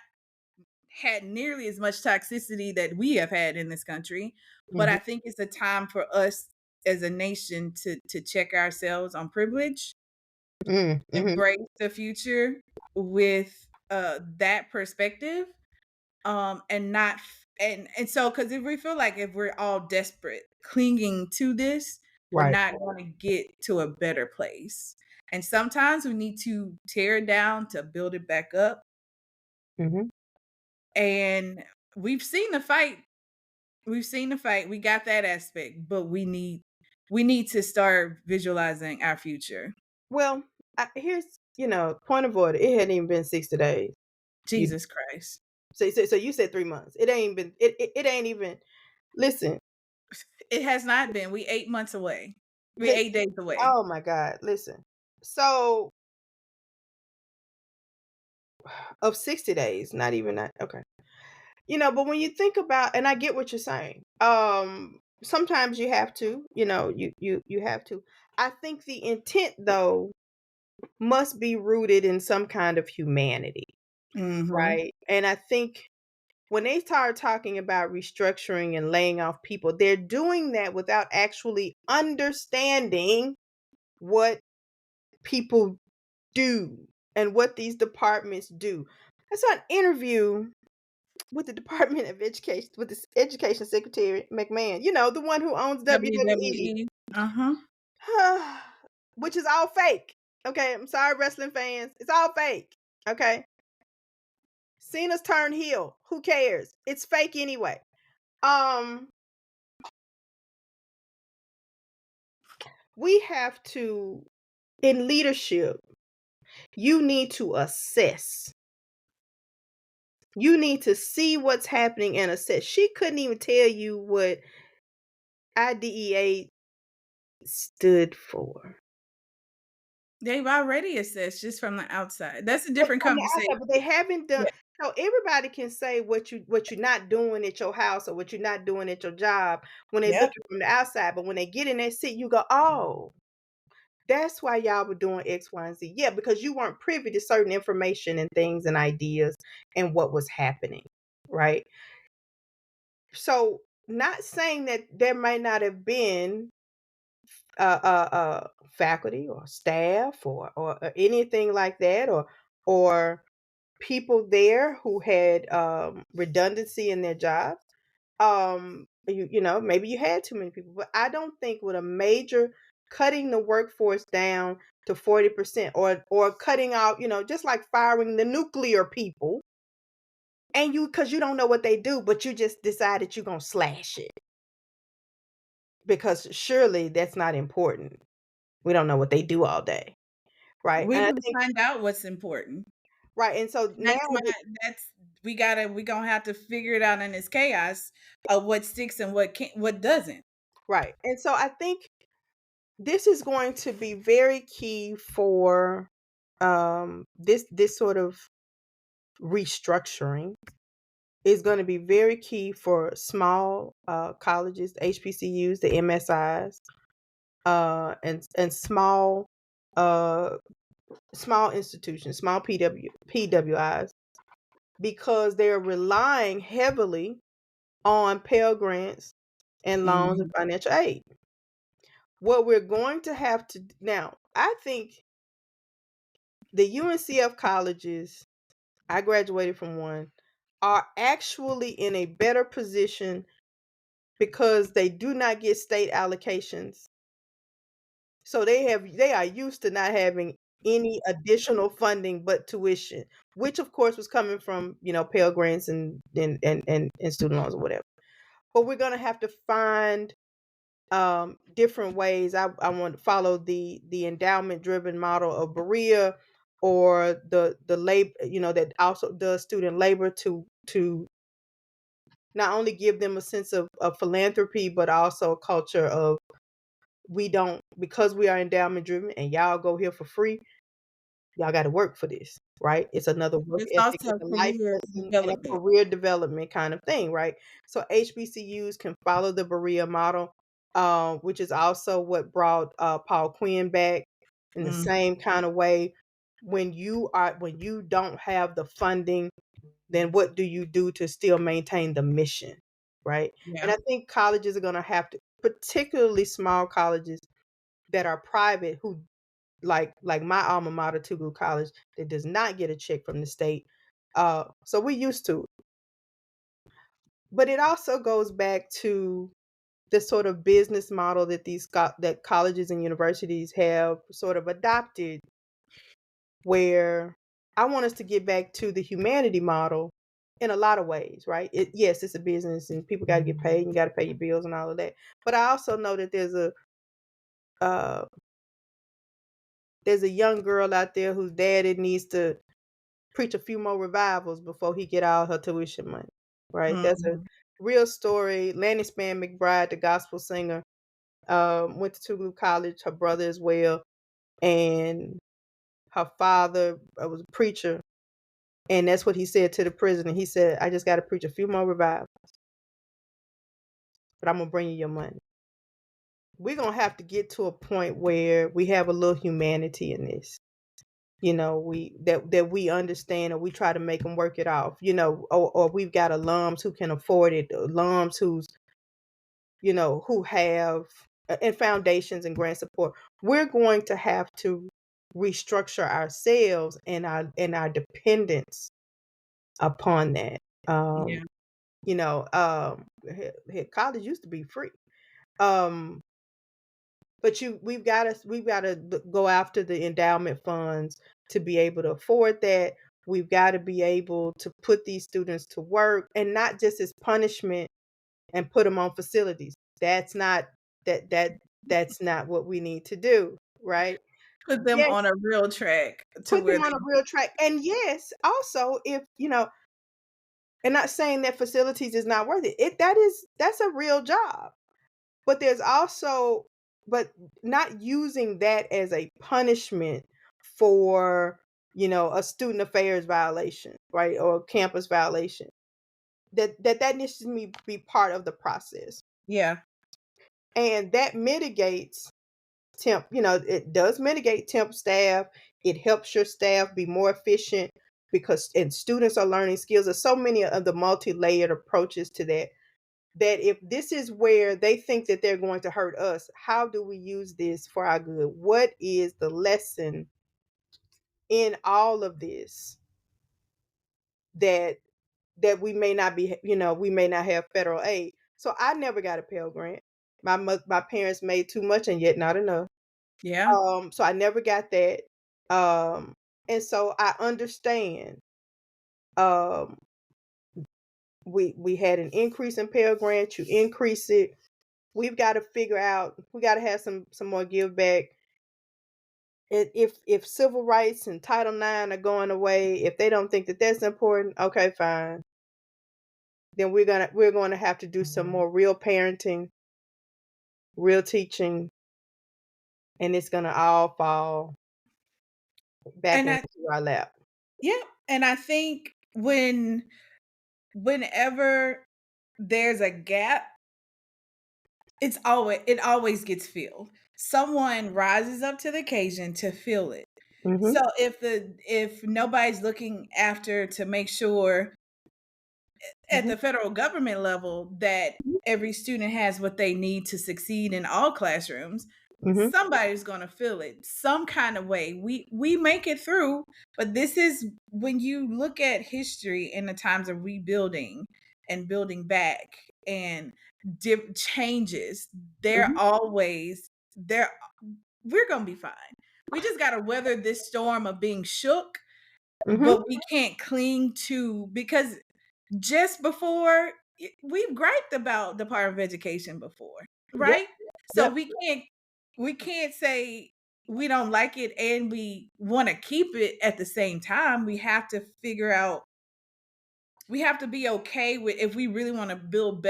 had nearly as much toxicity that we have had in this country. But mhm, I think it's a time for us as a nation to check ourselves on privilege, mhm. embrace the future with that perspective, and not and so because if we feel like if we're all desperate clinging to this, we're Right. not going to get to a better place, and sometimes we need to tear it down to build it back up. Mhm. And we've seen the fight, we got that aspect, but we need to start visualizing our future. Well, here's, point of order. It hadn't even been 60 days. You Jesus Christ. so you said 3 months. It ain't been. It ain't even. Listen. It has not been. We 8 months away. We Li- 8 days away. oh my God. Listen. So of 60 days, not even that. Okay. But when you think about, and I get what you're saying. Sometimes you have to. You have to. I think the intent though must be rooted in some kind of humanity, Mm-hmm. right? And I think when they start talking about restructuring and laying off people, they're doing that without actually understanding what people do and what these departments do. I saw an interview with the Department of Education, with the Education Secretary McMahon, the one who owns WWE, WWE. Uh-huh. which is all fake. Okay, I'm sorry, wrestling fans. It's all fake. Okay. Cena's turned heel. Who cares? It's fake anyway. Um, we have to, in leadership, you need to assess. You need to see what's happening and assess. She couldn't even tell you what IDEA stood for. They've already assessed just from the outside. That's a But different from the conversation. outside, but they haven't done. Yeah. So everybody can say what you're not doing at your house or what you're not doing at your job when they look Yep. from the outside. But when they get in that seat, you go, oh, that's why y'all were doing X, Y, and Z. Yeah, because you weren't privy to certain information and things and ideas and what was happening, right? So, not saying that there might not have been faculty or staff or anything like that, or people there who had redundancy in their jobs. Maybe you had too many people, but I don't think with a major cutting the workforce down to 40% or cutting out, just like firing the nuclear people, and because you don't know what they do, but you just decided you're gonna slash it because surely that's not important. We don't know what they do all day, right? We're And I gonna think find out what's important. right, and so now That's my that's we gonna have to figure it out in this chaos of what sticks and what doesn't. right, and so I think this is going to be very key for this sort of restructuring is going to be very key for small colleges, the HBCUs, the MSIs, and small institutions, small PWIs, because they're relying heavily on Pell Grants and loans and Mhm. financial aid. What we're going to have to now, I think the UNCF colleges, I graduated from one, are actually in a better position because they do not get state allocations. So they are used to not having any additional funding but tuition, which of course was coming from, Pell Grants and student loans or whatever. But we're gonna have to find different ways. I want to follow the endowment driven model of Berea or the labor, that also does student labor to not only give them a sense of philanthropy, but also a culture of we don't, because we are endowment driven and y'all go here for free, y'all got to work for this, right? It's another work It's ethic, also it's a life career lesson and a development. career development kind of thing, right? So HBCUs can follow the Berea model, which is also what brought Paul Quinn back in the Mm, same kind of way. When you don't have the funding, then what do you do to still maintain the mission, right? And yeah. I think colleges are going to have to, particularly small colleges that are private, who like my alma mater, Tougaloo College, that does not get a check from the state. So we used to, but it also goes back to the sort of business model that that colleges and universities have sort of adopted, where I want us to get back to the humanity model in a lot of ways, right? Yes, it's a business and people got to get paid and you got to pay your bills and all of that. But I also know that uh, there's a young girl out there whose daddy needs to preach a few more revivals before he get all her tuition money, right? That's a Mhm. real story. Lanny Span McBride, the gospel singer, went to Tougaloo College. Her brother as well, and her father was a preacher. And that's what he said to the prisoner. He said, "I just got to preach a few more revivals, but I'm gonna bring you your money." We're gonna have to get to a point where we have a little humanity in this. We we understand, or we try to make them work it off. Or we've got alums who can afford it, alums who have and foundations and grant support. We're going to have to restructure ourselves and our dependence upon that. Um, Yeah. College used to be free. Um, but we've got to go after the endowment funds to be able to afford that. We've got to be able to put these students to work, and not just as punishment and put them on facilities. That's not what we need to do, right? Put them Yes, on a real track to put where them on they a real track. And yes, also, if and not saying that facilities is not worth it. That's a real job. But there's also, but not using that as a punishment for, a student affairs violation, right? Or a campus violation. That needs to be part of the process. yeah. And that mitigates it does mitigate temp staff. It helps your staff be more efficient and students are learning skills. There's so many of the multi-layered approaches to that. that if this is where they think that they're going to hurt us, how do we use this for our good? What is the lesson in all of this that we may not be, we may not have federal aid? So I never got a Pell Grant. My parents made too much and yet not enough. Yeah. So I never got that. And so I understand. Um, we had an increase in Pell Grant. You increase it. We've got to figure out. We got to have some more give back. If civil rights and Title IX are going away, if they don't think that that's important, okay, fine. Then we're going to have to do some more real parenting, real teaching, and it's going to all fall back into our lap. Yeah, and I think whenever there's a gap, it always gets filled. Someone rises up to the occasion to fill it. Mm-hmm. So if nobody's looking after to make sure at the federal government level that every student has what they need to succeed in all classrooms, somebody's going to feel it some kind of way. We make it through, but this is when you look at history in the times of rebuilding and building back and changes, they're always there. We're going to be fine. We just got to weather this storm of being shook, but we can't cling to, because just before, we've griped about Department of Education before, right? So we can't say we don't like it and we want to keep it at the same time. We have to figure out, we have to be okay with, if we really want to build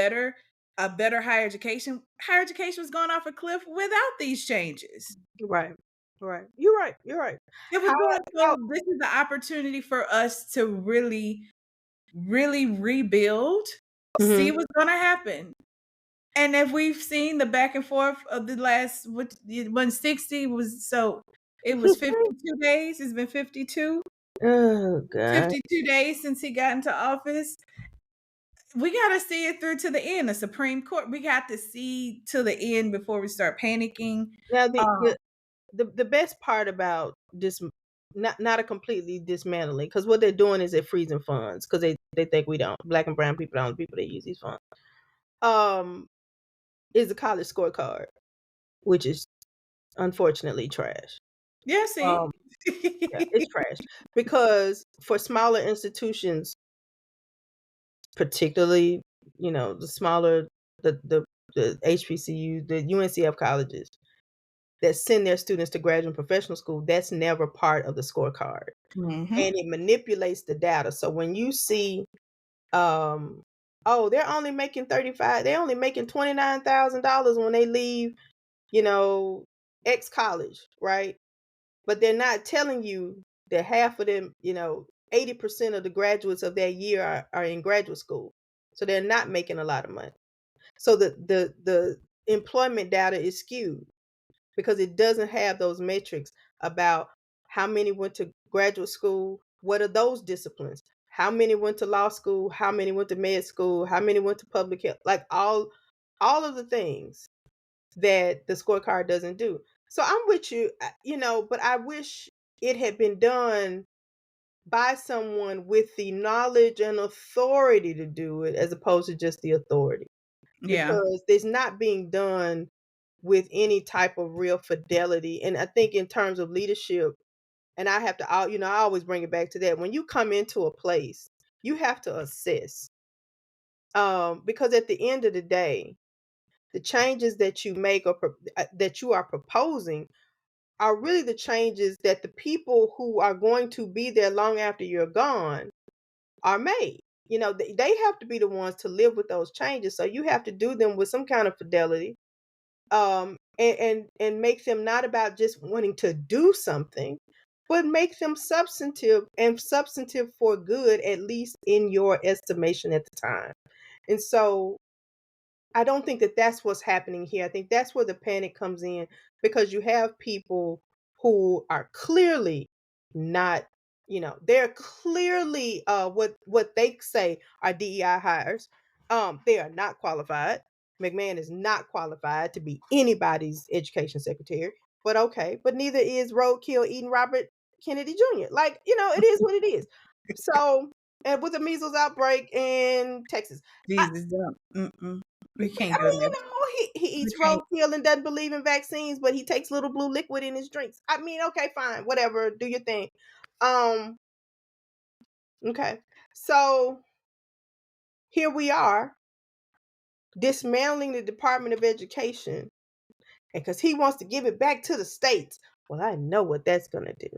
a better higher education was going off a cliff without these changes. Right. You're right. It was going, so this is the opportunity for us to really rebuild, see what's going to happen. And if we've seen the back and forth of the last, 160 was, so it was 52 days. It's been 52. Oh, God. 52 days since he got into office. We got to see it through to the end. The Supreme Court, we got to see to the end before we start panicking. Now, the best part about this, not a completely dismantling, because what they're doing is they're freezing funds, because they think we don't. Black and brown people are the only people that use these funds. Is the college scorecard, which is unfortunately trash. Yeah, see, it's trash, because for smaller institutions, particularly, the smaller, the HBCU, the UNCF colleges that send their students to graduate and professional school, that's never part of the scorecard. And it manipulates the data. So when you see, they're only making they're only making $29,000 when they leave, X college, right? But they're not telling you that half of them, 80% of the graduates of that year are in graduate school. So they're not making a lot of money. So the employment data is skewed, because it doesn't have those metrics about how many went to graduate school, what are those disciplines, how many went to law school, how many went to med school, how many went to public health, like all of the things that the scorecard doesn't do. So I'm with you, but I wish it had been done by someone with the knowledge and authority to do it, as opposed to just the authority. Because it's not being done with any type of real fidelity. And I think in terms of leadership, and I have to, I always bring it back to that. When you come into a place, you have to assess. Because at the end of the day, the changes that you make, or that you are proposing, are really the changes that the people who are going to be there long after you're gone are made. They have to be the ones to live with those changes. So you have to do them with some kind of fidelity, and make them not about just wanting to do something, but make them substantive for good, at least in your estimation at the time. And so I don't think that that's what's happening here. I think that's where the panic comes in, because you have people who are clearly not, they're clearly what they say are DEI hires. They are not qualified. McMahon is not qualified to be anybody's education secretary. But okay, but neither is roadkill eating Robert Kennedy Jr. Like, it is what it is. So, and with the measles outbreak in Texas, I, Jesus, don't. We can't I go mean, there. he We eats can't. roadkill and doesn't believe in vaccines, but he takes little blue liquid in his drinks. I mean, okay, fine, whatever, do your thing. Okay, so here we are dismantling the Department of Education because he wants to give it back to the states. Well, I know what that's going to do.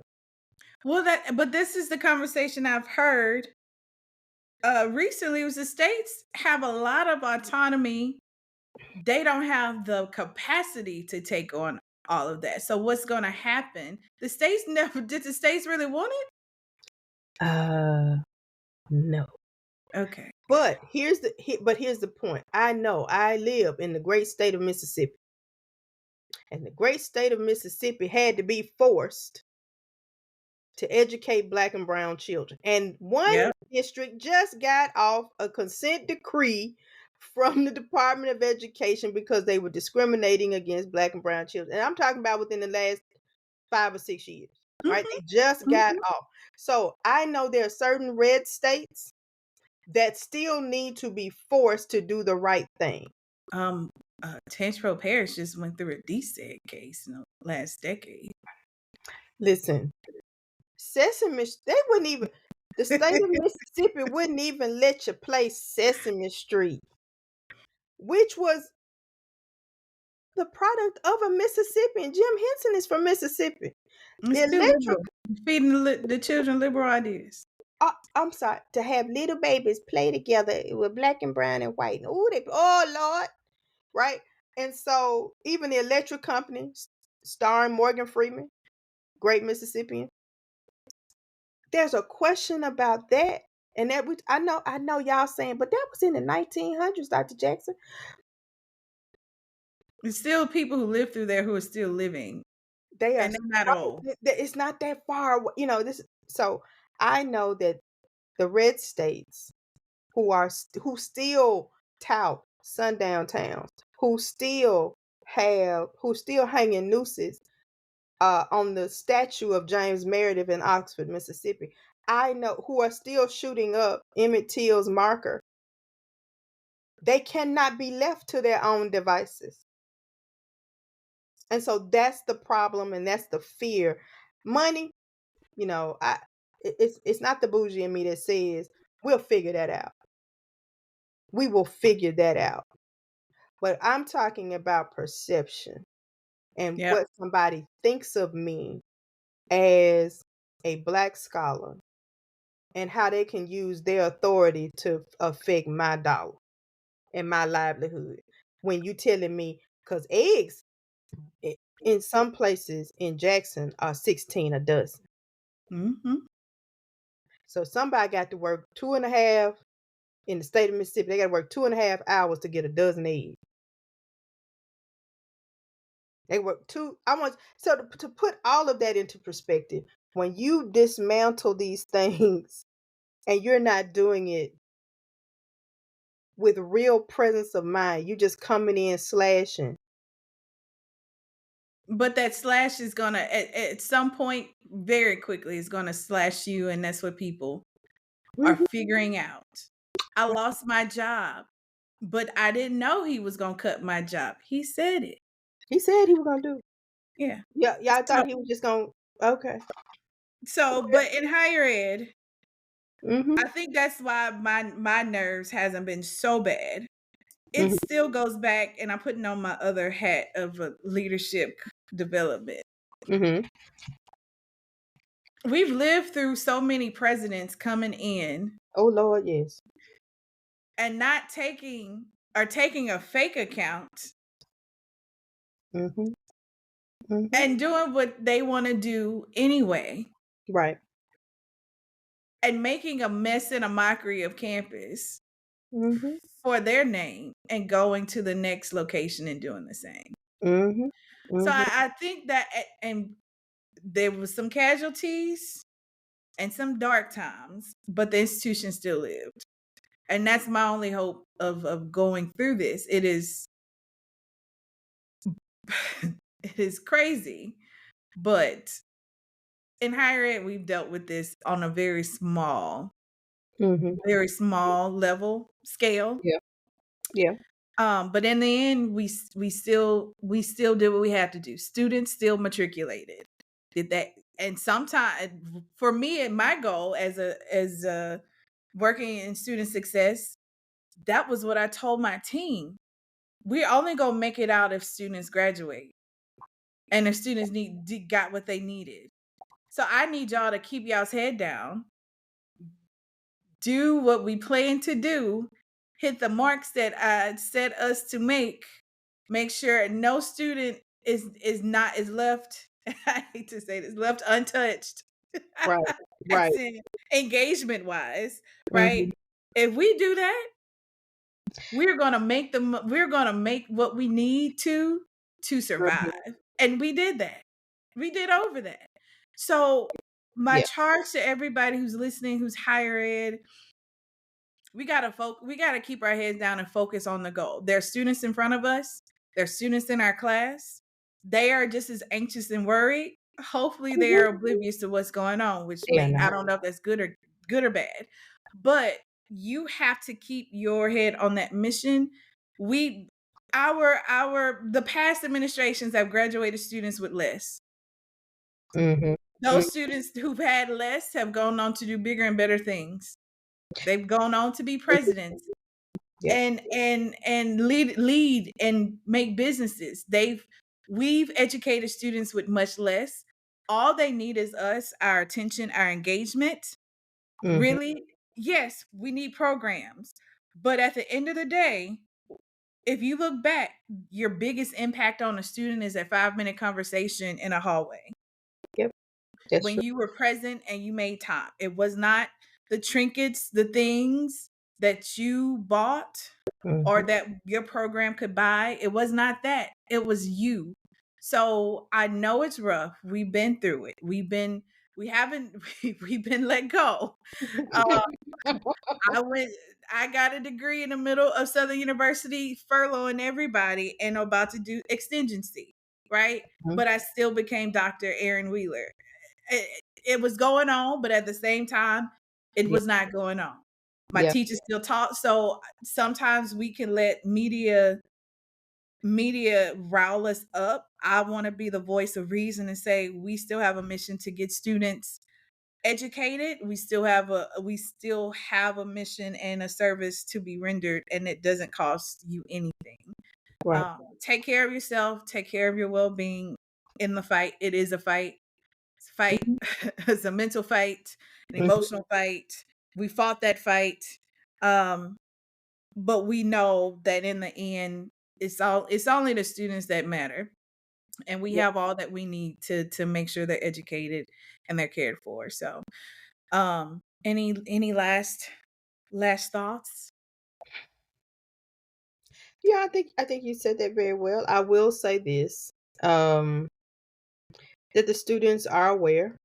Well, but this is the conversation I've heard recently. Was the states have a lot of autonomy. They don't have the capacity to take on all of that. So what's going to happen? The states never did. The states really want it? No. Okay. But here's the point. I know I live in the great state of Mississippi. And the great state of Mississippi had to be forced to educate Black and brown children. And one district just got off a consent decree from the Department of Education because they were discriminating against Black and brown children. And I'm talking about within the last 5 or 6 years, right? They just got off. So I know there are certain red states that still need to be forced to do the right thing. Tangipahoa Parish just went through a DSEG case in the last decade. Listen, Sesame, they wouldn't even, the state of Mississippi wouldn't even let you play Sesame Street, which was the product of a Mississippian. Jim Henson is from Mississippi. It's too liberal. Feeding the children liberal ideas. I'm sorry, to have little babies play together with black and brown and white. Oh Lord, right? And so even the electric company, starring Morgan Freeman, great Mississippian, there's a question about that. And that I know y'all saying, but that was in the 1900s, Dr. Jackson. There's still people who live through there who are still living. They are, and they're not old. It's not that far, this. So I know that the red states who still tout sundown towns, who still hanging nooses on the statue of James Meredith in Oxford, Mississippi. I know who are still shooting up Emmett Till's marker. They cannot be left to their own devices. And so that's the problem, and that's the fear. Money, it's not the bougie in me that says we'll figure that out. We will figure that out. But I'm talking about perception and what somebody thinks of me as a Black scholar and how they can use their authority to affect my dollar and my livelihood. When you telling me, because eggs in some places in Jackson are 16 a dozen. So somebody got to work 2.5 in the state of Mississippi. They got to work 2.5 hours to get a dozen eggs. They work to put all of that into perspective. When you dismantle these things and you're not doing it with real presence of mind, you just coming in slashing. But that slash is gonna at some point very quickly is gonna slash you, and that's what people are figuring out. I lost my job, but I didn't know he was gonna cut my job. He said it. He said he was gonna do it. Yeah. Yeah, I thought he was just gonna. Okay. So, but in higher ed, I think that's why my nerves hasn't been so bad. It still goes back, and I'm putting on my other hat of leadership development. We've lived through so many presidents coming in. Oh Lord, yes. And not taking a fake account. And doing what they want to do anyway. Right. And making a mess and a mockery of campus for their name and going to the next location and doing the same. So I think that, and there was some casualties and some dark times, but the institution still lived. And that's my only hope of going through this. It is it is crazy, but in higher ed, we've dealt with this on a Mm-hmm. very small level scale. Yeah. Yeah. But in the end, we still did what we had to do. Students still matriculated. Did that, and sometimes for me, and my goal as a working in student success, that was what I told my team. We're only gonna make it out if students graduate, and if students got what they needed. So I need y'all to keep y'all's head down, do what we plan to do, hit the marks that I set us to make sure no student is left. I hate to say this, left untouched. Right. As Right. in engagement wise, right? Mm-hmm. If we do that, we're gonna make what we need to survive. And we did that. We did over that. So my Yeah. charge to everybody who's listening, who's higher ed, we gotta keep our heads down and focus on the goal. There are students in front of us, there are students in our class. They are just as anxious and worried. Hopefully they are Mm-hmm. oblivious to what's going on, which Yeah. I No. don't know if that's good or bad. But you have to keep your head on that mission. We the past administrations have graduated students with less. Mm-hmm. Those students who've had less have gone on to do bigger and better things. They've gone on to be presidents Yeah. and lead and make businesses. We've educated students with much less. All they need is us, our attention, our engagement. Mm-hmm. Really, yes, we need programs. But at the end of the day, if you look back, your biggest impact on a student is a 5-minute conversation in a hallway. Yep. That's When true. you were present and you made time. It was not the trinkets, the things that you bought or Mm-hmm. that your program could buy. It was not that. It was you. So I know it's rough. We've been through it. We've been let go. Uh, I got a degree in the middle of Southern University, furloughing everybody and about to do extengency, right? Mhm. But I still became Dr. Erin Wheeler. It was going on, but at the same time, it Yeah. was not going on. My Yeah. teacher still taught. So sometimes we can let media rile us up. I want to be the voice of reason and say we still have a mission to get students educated. We still have a mission and a service to be rendered, and it doesn't cost you anything. Right. Take care of yourself, take care of your well-being in the fight. It is a fight. It's a fight. It's a mental fight, an Mhm. emotional fight. We fought that fight. But we know that in the end, it's only the students that matter. And we Yeah. have all that we need to make sure they're educated and they're cared for. So any last thoughts? Yeah, I think you said that very well. I will say this, um, that the students are aware,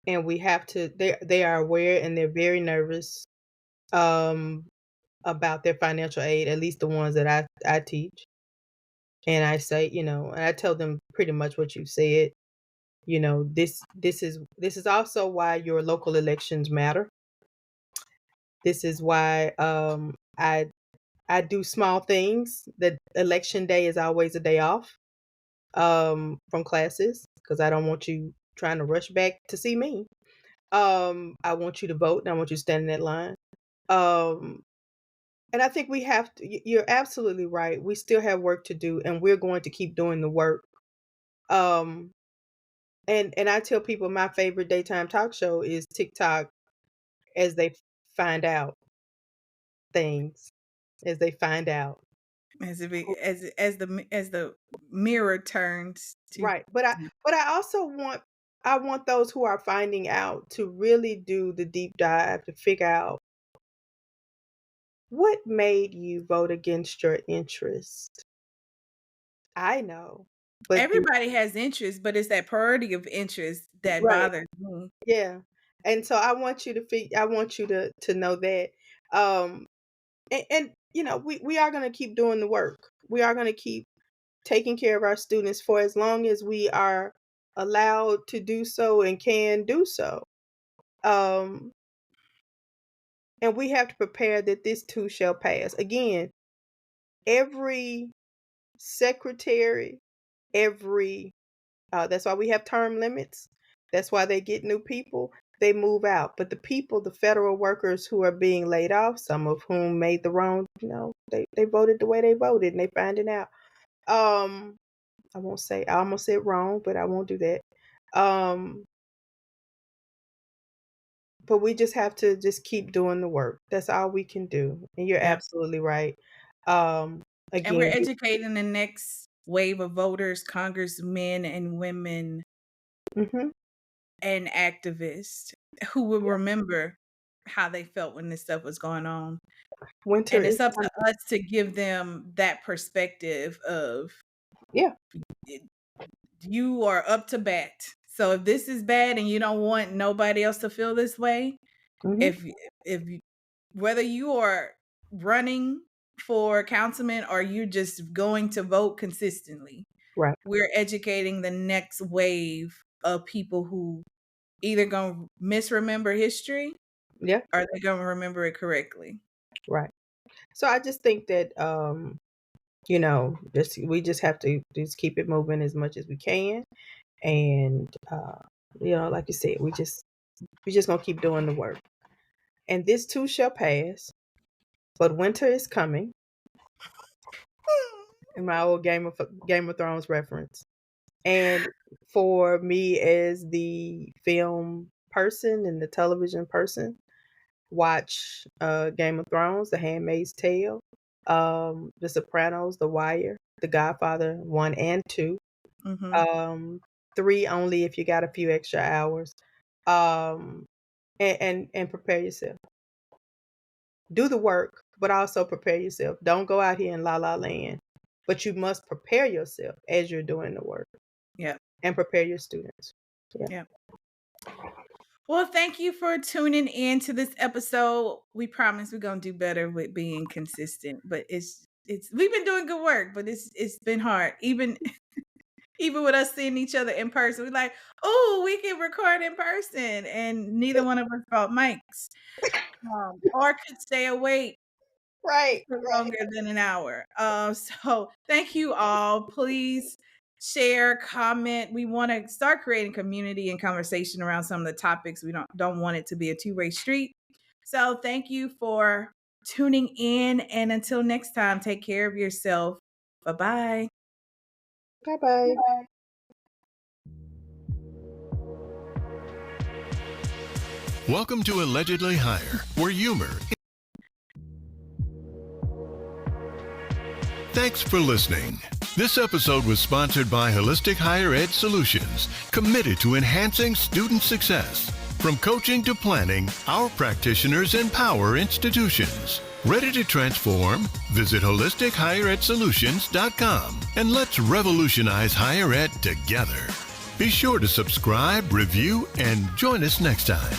and we have to. They are aware, and they're very nervous, um, about their financial aid. At least the ones that I teach, and I say, and I tell them pretty much what you said. This is also why your local elections matter. This is why I do small things. That election day is always a day off from classes because I don't want you trying to rush back to see me. I want you to vote and I want you to stand in that line. Um, and I think we have to, you're absolutely right. We still have work to do and we're going to keep doing the work. Um, and I tell people my favorite daytime talk show is TikTok as they find out things, as they find out. As the mirror turns to Right. But I also want those who are finding out to really do the deep dive to figure out what made you vote against your interest. I know, but everybody has interest, but it's that priority of interest that right. bothers me. Yeah. And so I want you to know that. And we are going to keep doing the work. We are going to keep taking care of our students for as long as we are allowed to do so and can do so. And we have to prepare that this too shall pass. Again, every secretary, that's why we have term limits. That's why they get new people. They move out. But the federal workers who are being laid off, some of whom made the wrong, they voted the way they voted and they finding out. I almost said wrong, but I won't do that. But we just have to just keep doing the work. That's all we can do. And you're absolutely right. And we're Again, educating the next wave of voters, congressmen and women mhm, and activists who will remember how they felt when this stuff was going on. winter And is it's up coming. to us to give them that perspective of Yeah. you are up to bat. So if this is bad and you don't want nobody else to feel this way, Mhm. if whether you are running for councilman or you just going to vote consistently, Right. we're educating the next wave of people who either gonna misremember history Yeah. or they're gonna remember it correctly. Right. So I just think that we just have to just keep it moving as much as we can, and like you said, we just gonna keep doing the work. And this too shall pass, but winter is coming. In my old Game of Thrones reference. And for me as the film person and the television person, watch Game of Thrones, The Handmaid's Tale, The Sopranos, The Wire, The Godfather 1 and 2, Mm-hmm. 3 only if you got a few extra hours, um, and prepare yourself. Do the work, but also prepare yourself. Don't go out here in la la land, but you must prepare yourself as you're doing the work. Yeah. And prepare your students. Yeah. Well, thank you for tuning in to this episode. We promise we're gonna do better with being consistent, but it's we've been doing good work, but it's been hard. Even with us seeing each other in person, we're like, oh, we can record in person, and neither one of us brought mics, or could stay awake Right. for longer than an hour. So thank you all. Please share, comment. We want to start creating community and conversation around some of the topics. We don't want it to be a two-way street. So thank you for tuning in, and until next time, take care of yourself. Bye-bye. Bye-bye. Welcome to Allegedly Higher, where humor. Thanks for listening. This episode was sponsored by Holistic Higher Ed Solutions, committed to enhancing student success. From coaching to planning, our practitioners empower institutions. Ready to transform? Visit holisticheredsolutions.com and let's revolutionize higher ed together. Be sure to subscribe, review, and join us next time.